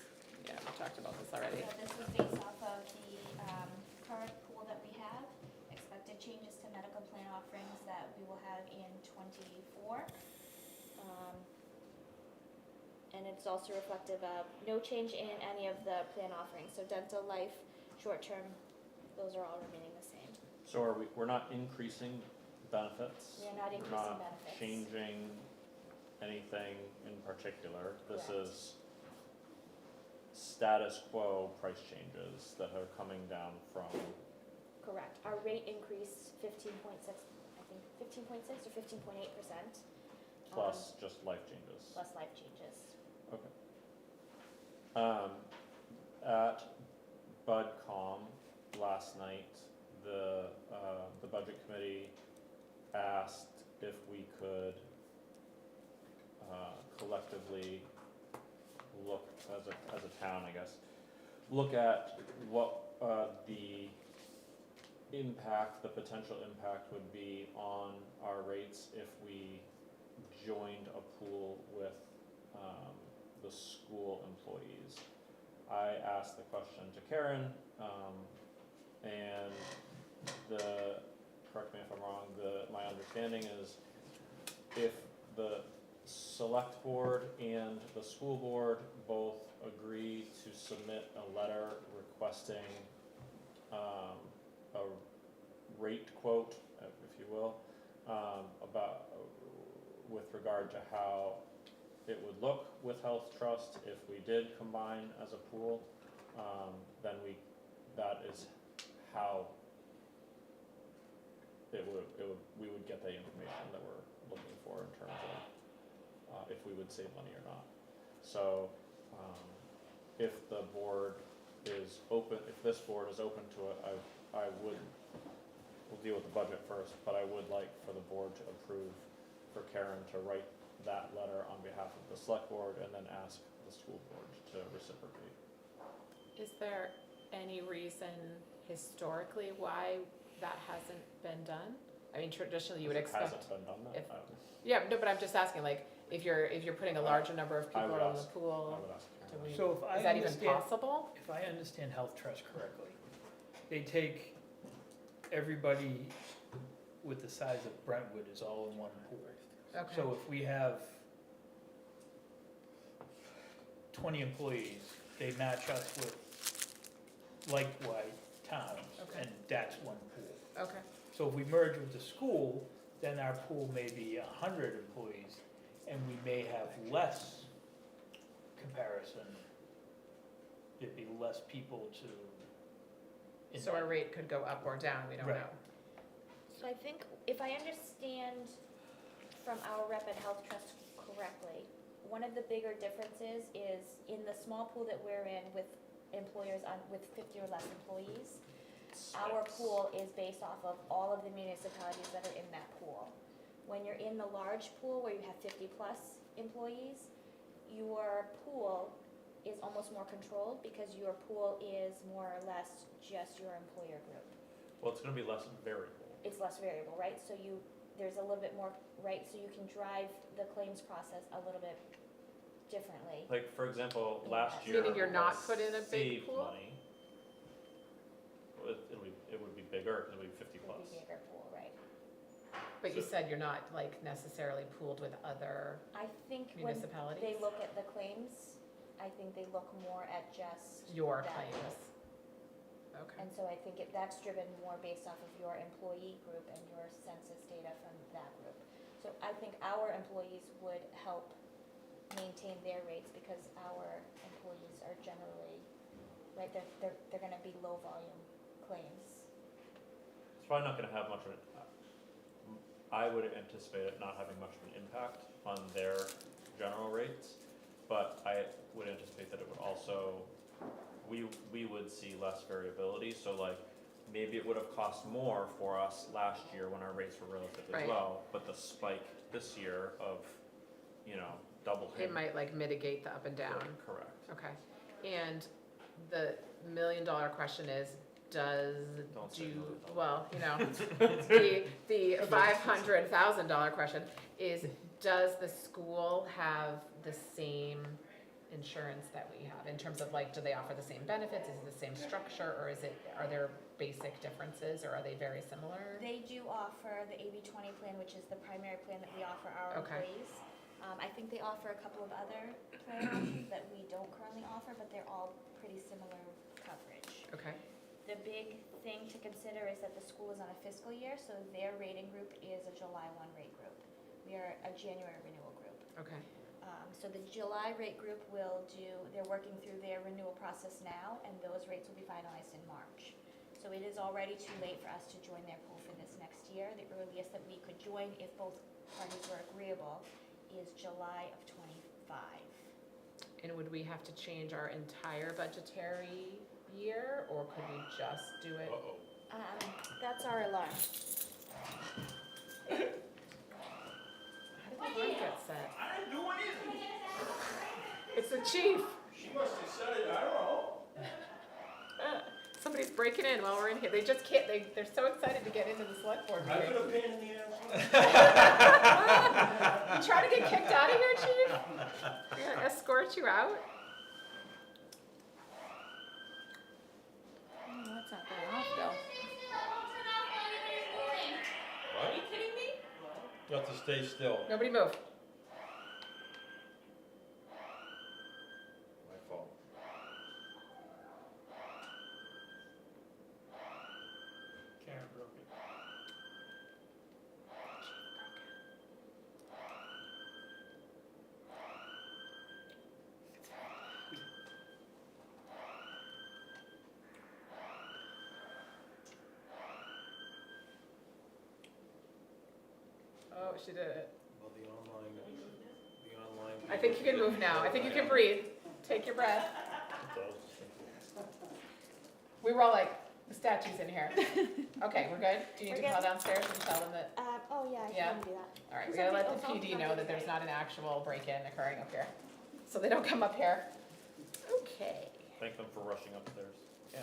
Yeah, we talked about this already. So this was based off of the current pool that we have, expected changes to medical plan offerings that we will have in '24. And it's also reflective of no change in any of the plan offerings, so dental, life, short-term, those are all remaining the same. So we're not increasing benefits? We are not increasing benefits. Not changing anything in particular? This Correct. is status quo price changes that are coming down from, Correct. Our rate increased 15.6, I think 15.6 or 15.8%. plus just life changes? Plus life changes. Okay. At BudCom last night, the budget committee asked if we could collectively look as a town, I guess, look at what the impact, the potential impact would be on our rates if we joined a pool with, the school employees. I asked the question to Karen, and correct me if I'm wrong, my understanding is if the select board and the school board both agree to submit a letter requesting, a rate quote, if you will, with regard to how it would look with Health Trust if we did combine as a pool, then that is how we would get the information that we're looking for in terms of, if we would save money or not. So, if the board is open, if this board is open to it, we'll deal with the budget first, but I would like for the board to approve for Karen to write that letter on behalf of the select board and then ask the school board to reciprocate. Is there any reason historically why that hasn't been done? I mean, traditionally you would expect. Hasn't been done that? if- Yeah, no, but I'm just asking, like, if you're putting a larger number of I people would in the ask- pool, I would ask do Karen. we, So if I is that even understand- possible? If I understand Health Trust correctly, they take everybody with the size of Brentwood is all in one pool. Okay, So if we have 20 employees, they match us with like-wise towns, Okay. and that's one pool. okay, So if we merge with the school, then our pool may be 100 employees, and we may have less comparison. There'd be less people to. so our rate could go up or down, we don't Right. know. So I think, if I understand from our rep at Health Trust correctly, one of the bigger differences is in the small pool that we're in with employers with 50 or less employees, our pool is based off of all of the municipalities that are in that pool. When you're in the large pool where you have 50 plus employees, your pool is almost more controlled because your pool is more or less just your employer group. Well, it's gonna be less variable. It's less variable, right? So there's a little bit more, right? So you can drive the claims process a little bit differently. Like, for example, Yeah. last year. Meaning you're not we put in a big saved pool? money. It would be bigger, it would be 50 It plus. would be bigger pool, right? But you So- said you're not like necessarily pooled with other I think when municipalities? they look at the claims, I think they look more at just Your that claims. group. Okay, And so I think that's driven more based off of your employee group and your census data from that group. So I think our employees would help maintain their rates because our employees are generally, right, they're gonna be low volume claims. It's probably not gonna have much of an, I would anticipate it not having much of an impact on their general rates, but I would anticipate that it would also, we would see less variability, so like, maybe it would have cost more for us last year when our rates were relatively Right. low, but the spike this year of, double hit. it might like mitigate the up and down. Correct. Okay, and the $1 million question is, Don't say do, $1 million. well, the $500,000 question is, does the school have the same insurance that we have? In terms of like, do they offer the same benefits, is it the same structure, or are there basic differences, or are they very similar? They do offer the AB20 plan, which is the primary plan that we offer our Okay. employees. I think they offer a couple of other plan options that we don't currently offer, but they're all pretty similar coverage. Okay, The big thing to consider is that the school is on a fiscal year, so their rating group is a July 1 rate group. We are a January renewal group. okay, So the July rate group they're working through their renewal process now, and those rates will be finalized in March. So it is already too late for us to join their pool for this next year. The earliest that we could join, if both parties were agreeable, is July of '25. and would we have to change our entire budgetary year, or could we just do it? Uh-oh. That's our alarm. How did the alarm get set? I didn't do anything. It's the chief. She must have said it, I don't know. Somebody's breaking in while we're in here. They just can't, they're so excited to get into the select board I meeting. put a pin in the ass. You trying to get kicked out of here, chief? We're gonna escort you out? Oh, that's not going off, Bill. What? You have to stay still. Nobody move. My fault. Karen broke it. Oh, she did it. Well, the online. I think you can move now. I think you can breathe. Take your breath. We were all like statues in here. Okay, we're good? Do you need to We're call good. downstairs and tell them that? Oh, yeah, I Yeah. can do that. All right, we Is gotta let somebody- the oh, PD oh, know that there's not an actual break-in occurring up here. So they don't come up here. Okay. Thank them for rushing upstairs. Yeah.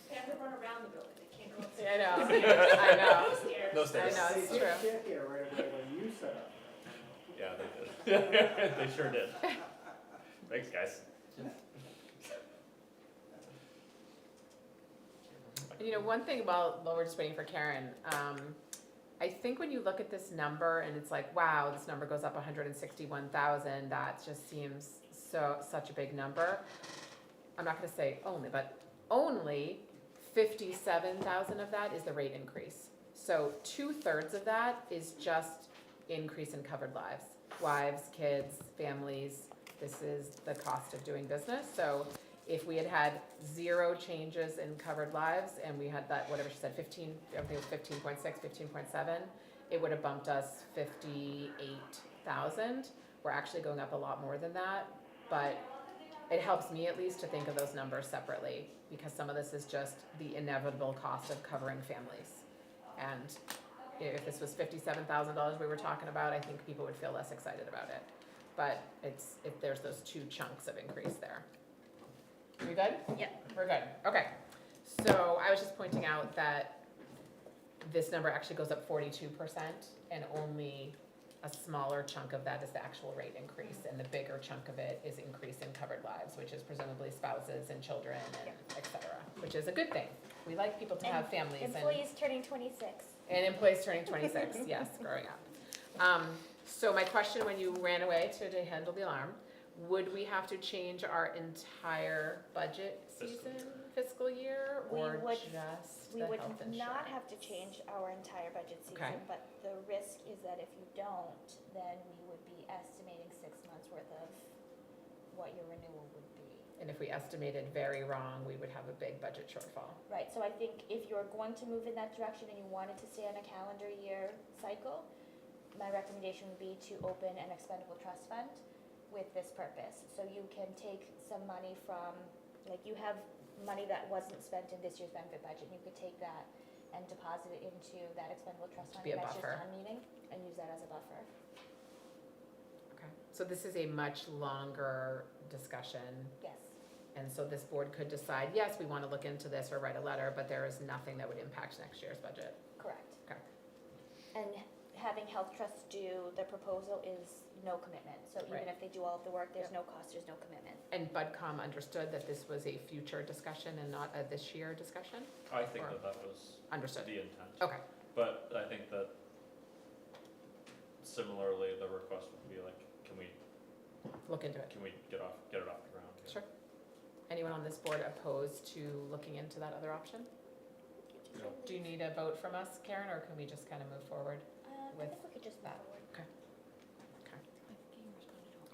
They have to run around the building, they can't go Yeah, I know. I know. No I stairs. know, it's true. Get here right away when you set up. Yeah, they did. They sure did. Thanks, guys. You know, one thing while we're just waiting for Karen, I think when you look at this number and it's like, wow, this number goes up 161,000, that just seems such a big number. I'm not gonna say only, but only 57,000 of that is the rate increase. So 2/3 of that is just increase in covered lives. Wives, kids, families, this is the cost of doing business. So if we had had 0 changes in covered lives and we had that, whatever she said, 15, I think it was 15.6, 15.7, it would have bumped us 58,000. We're actually going up a lot more than that, but it helps me at least to think of those numbers separately because some of this is just the inevitable cost of covering families. And if this was $57,000 we were talking about, I think people would feel less excited about it. But there's those 2 chunks of increase there. We good? Yep. We're good, okay. So I was just pointing out that this number actually goes up 42% and only a smaller chunk of that is the actual rate increase. And the bigger chunk of it is increase in covered lives, which is presumably spouses and children and et cetera, which is a good thing. We like people to have families and. Employees turning 26. And employees turning 26, yes, growing up. So my question when you ran away to handle the alarm, would we have to change our entire budget season, fiscal year, We or would- just We the would health not insurance? have to change our entire budget Okay. season, but the risk is that if you don't, then we would be estimating 6 months worth of what your renewal would be. And if we estimated very wrong, we would have a big budget shortfall. Right, so I think if you're going to move in that direction and you wanted to stay on a calendar year cycle, my recommendation would be to open an expendable trust fund with this purpose. So you can take some money from, like you have money that wasn't spent in this year's benefit budget, and you could take that and deposit it into that expendable trust fund be a at next year's buffer. town meeting and use that as a buffer. Okay. So this is a much longer discussion. Yes. And so this board could decide, yes, we want to look into this or write a letter, but there is nothing that would impact next year's budget. Correct. Okay. And having Health Trust do the proposal is no commitment. So even Right. if they do all of the work, there's no cost, there's no commitment. And BudCom understood that this was a future discussion and not a this year discussion? I think Or- that was Understood. the intent. Okay, But I think that similarly, the request would be like, can we look into it. get it off the ground? Yeah. Sure. Anyone on this board opposed to looking into that other option? No. Do you need a vote from us, Karen, or can we just kind of move forward? I With think we could just move forward.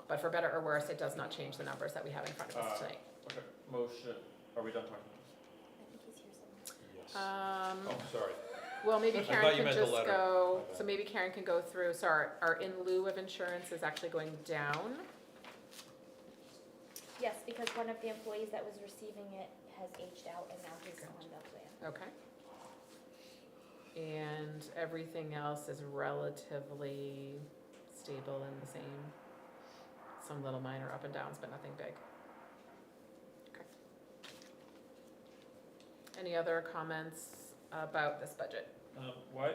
But for better or worse, it does not change the numbers that we have in front of us tonight. Okay, motion, are we done talking I think he's here somewhere. Yes. about Sorry. Well, maybe I Karen thought you can meant the just letter. go, My bad. so maybe Karen can go through, so our in lieu of insurance is actually going down. Yes, because one of the employees that was receiving it has aged out and now he's on the plan. Okay. And everything else is relatively stable and the same. Some little minor up and downs, but nothing big. Okay. Any other comments about this budget? Why,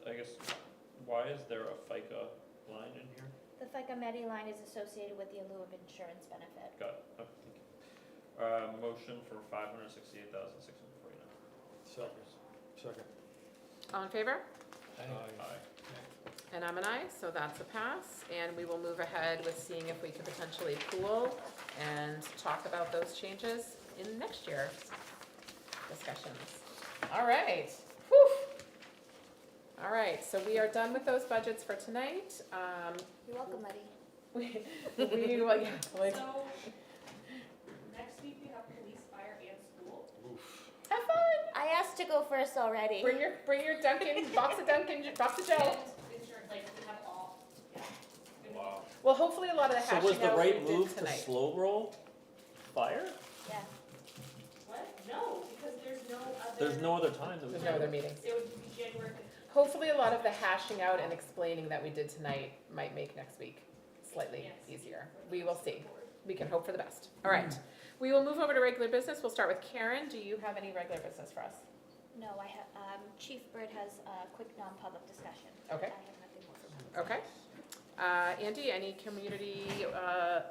I guess, why is there a FICA line in here? The FICA Medi line is associated with the in lieu of insurance benefit. Got it, okay, thank you. Motion for $568,649. Second. All in favor? Aye. And I'm an aye, so that's a pass. And we will move ahead with seeing if we can potentially pool and talk about those changes in next year's discussions. All right. Whew. All right, so we are done with those budgets for tonight. You're welcome, Letty. Well, yeah, like, So, next week we have police, fire, and school. have fun. I asked to go first already. Bring your Dunkin', box of Joe. And insurance, like, we have all, yeah. Wow. Well, hopefully a lot of the So was hashing the out we right did move to tonight. slow roll fire? Yeah. What? No, because there's no other. There's no other time that we There's no other meetings. It would be January 15th. Hopefully a lot of the hashing out and explaining that we did tonight might make next week slightly easier. We will see. We can hope for the best. All right. We will move over to regular business. We'll start with Karen. Do you have any regular business for us? No, I have, Chief Bird has a quick non-public discussion. Okay. I have nothing more for him. Okay. Andy, any community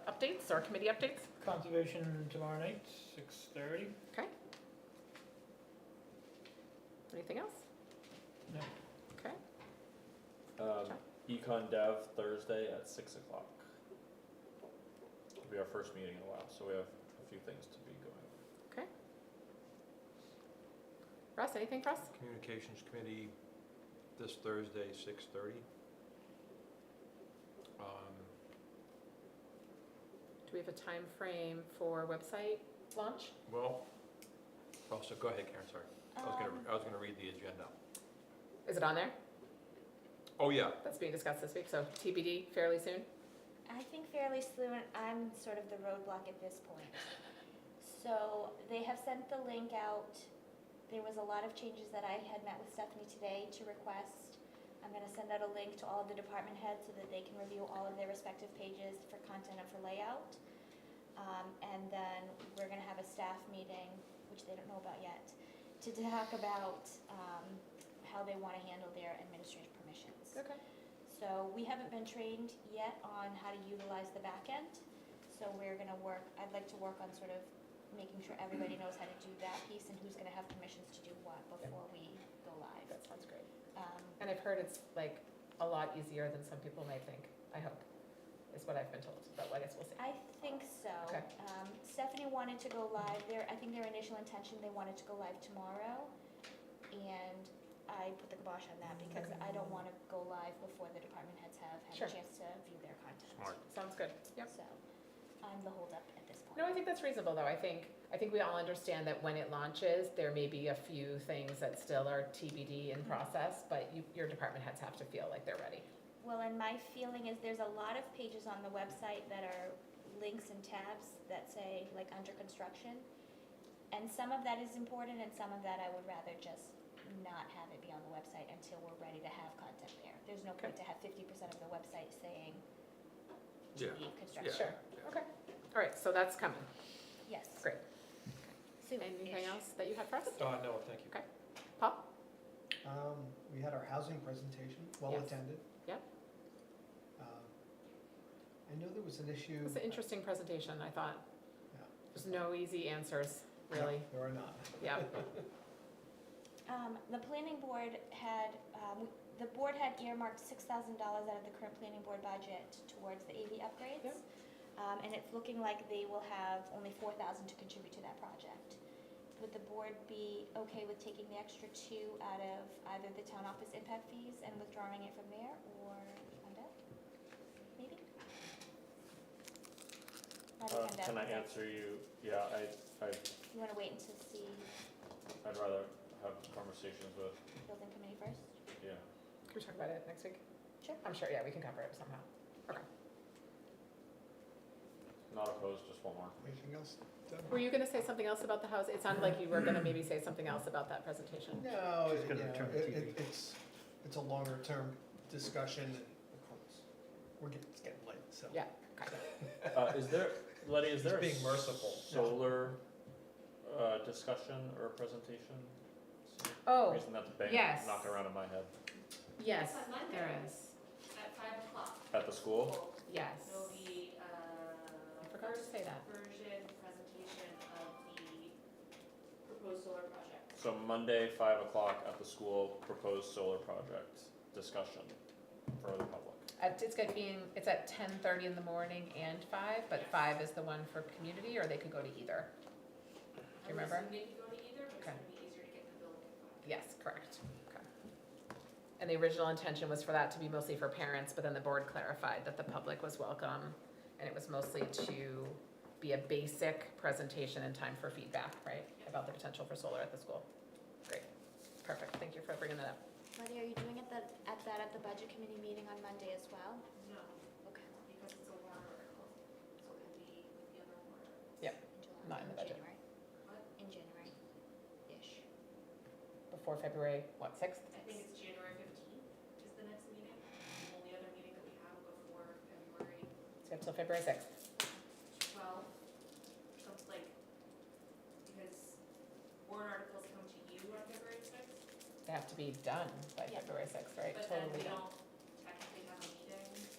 updates or committee updates? Conservation tomorrow night, 6:30. Okay. Anything else? No. Okay. Econ Dev Thursday at 6 o'clock. It'll be our first meeting in a while, so we have a few things to be going over. Okay. Russ, anything for us? Communications Committee this Thursday, 6:30. Do we have a time frame for website launch? Well, so go ahead, Karen, sorry. I was gonna read the agenda. Is it on there? Oh, yeah. That's being discussed this week, so TBD fairly soon? I think fairly soon, I'm sort of the roadblock at this point. So they have sent the link out. There was a lot of changes that I had met with Stephanie today to request. I'm gonna send out a link to all of the department heads so that they can review all of their respective pages for content and for layout. And then we're gonna have a staff meeting, which they don't know about yet, to talk about how they wanna handle their administrative permissions. Okay. So we haven't been trained yet on how to utilize the back end. So we're gonna work, I'd like to work on sort of making sure everybody knows how to do that piece and who's gonna have permissions to do what before we go live. That sounds great. And I've heard it's like a lot easier than some people might think, I hope, is what I've been told, but I guess we'll see. I think so. Okay. Stephanie wanted to go live, I think their initial intention, they wanted to go live tomorrow. And I put the kibosh on that because I don't wanna go live before the department heads have had Sure. a chance to view their content. Smart. Sounds good. Yep. So, I'm the holdup at this point. No, I think that's reasonable, though. I think we all understand that when it launches, there may be a few things that still are TBD in process, but your department heads have to feel like they're ready. Well, and my feeling is there's a lot of pages on the website that are links and tabs that say, like, under construction. And some of that is important, and some of that I would rather just not have it be on the website until we're ready to have content there. There's no point to have 50% of the website saying Yeah. GE construction. Sure. Okay. All right, so that's coming. Yes. Great. Soon-ish. Anything else that you had for us? No, thank you. Okay. Paul? We had our housing presentation, well Yes. attended. Yep. I know there was an issue. It was an interesting presentation, I thought. Yeah. There's no easy answers, really. No, there are not. Yeah. The planning board had, the board had earmarked $6,000 out of the current planning board budget towards the AV upgrades. Yep. And it's looking like they will have only $4,000 to contribute to that project. Would the board be okay with taking the extra $2,000 out of either the town office impact fees and withdrawing it from there, or fund out? Maybe? Can I answer you? Yeah, You wanna wait until see I'd rather have conversations with, building committee first? yeah. Can we talk about it next week? Sure. I'm sure, yeah, we can cover it somehow. Okay. Not opposed, just one more. Anything else? Deb? Were you gonna say something else about the house? It sounded like you were gonna maybe say something else about that presentation. No, Just gonna return the TV. it's a longer term discussion and of course, it's getting late, so. Yeah, kind of. Is there, Letty, is there a being merciful. solar discussion or presentation? Oh, Reason that's bang, yes. knocking around in my head. yes, It's on Monday. there is, At 5 o'clock. At the school? yes. There'll be I forgot to say that. version presentation of the proposed solar project. So Monday, 5 o'clock at the school, proposed solar project discussion for the public. It's at 10:30 in the morning and 5, but 5 is the one for community, or they could go to either. Do you remember? They can go to either, but it's Okay. gonna be easier to get the building at 5. Yes, correct. Okay. And the original intention was for that to be mostly for parents, but then the board clarified that the public was welcome, and it was mostly to be a basic presentation in time for feedback, right? About the potential for solar at the school. Great, perfect, thank you for bringing that up. Letty, are you doing it at the budget committee meeting on Monday as well? No, Okay. because it's a warrant article, so it can be with the other warrant articles. Yep. In July. Not in the budget. January. What? In January-ish. Before February, 6th? I think it's January 15th is the next meeting, the only other meeting that we have before February So we have till February 6th. 12th. So like, because warrant articles come to you on February 6th, They have to be done by Yeah. February 6th, right? but then Totally we done. don't technically have a meeting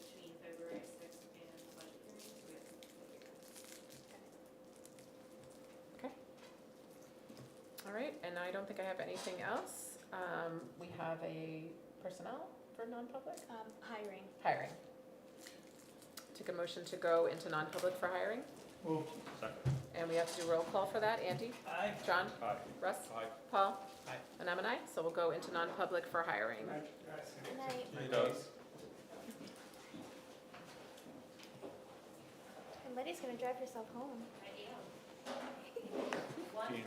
between February 6th and the budget hearing, so we have to figure it out. All right, and I don't think I have anything else. We have a personnel for non-public? Hiring. Hiring. Take a motion to go into non-public for hiring, Second. and we have to do roll call for that. Andy? Aye. John? Aye. Russ? Aye. Paul? Aye. And I'm an aye, so we'll go into non-public for hiring. Good night. He does. And Letty's gonna drive herself home. I am. One,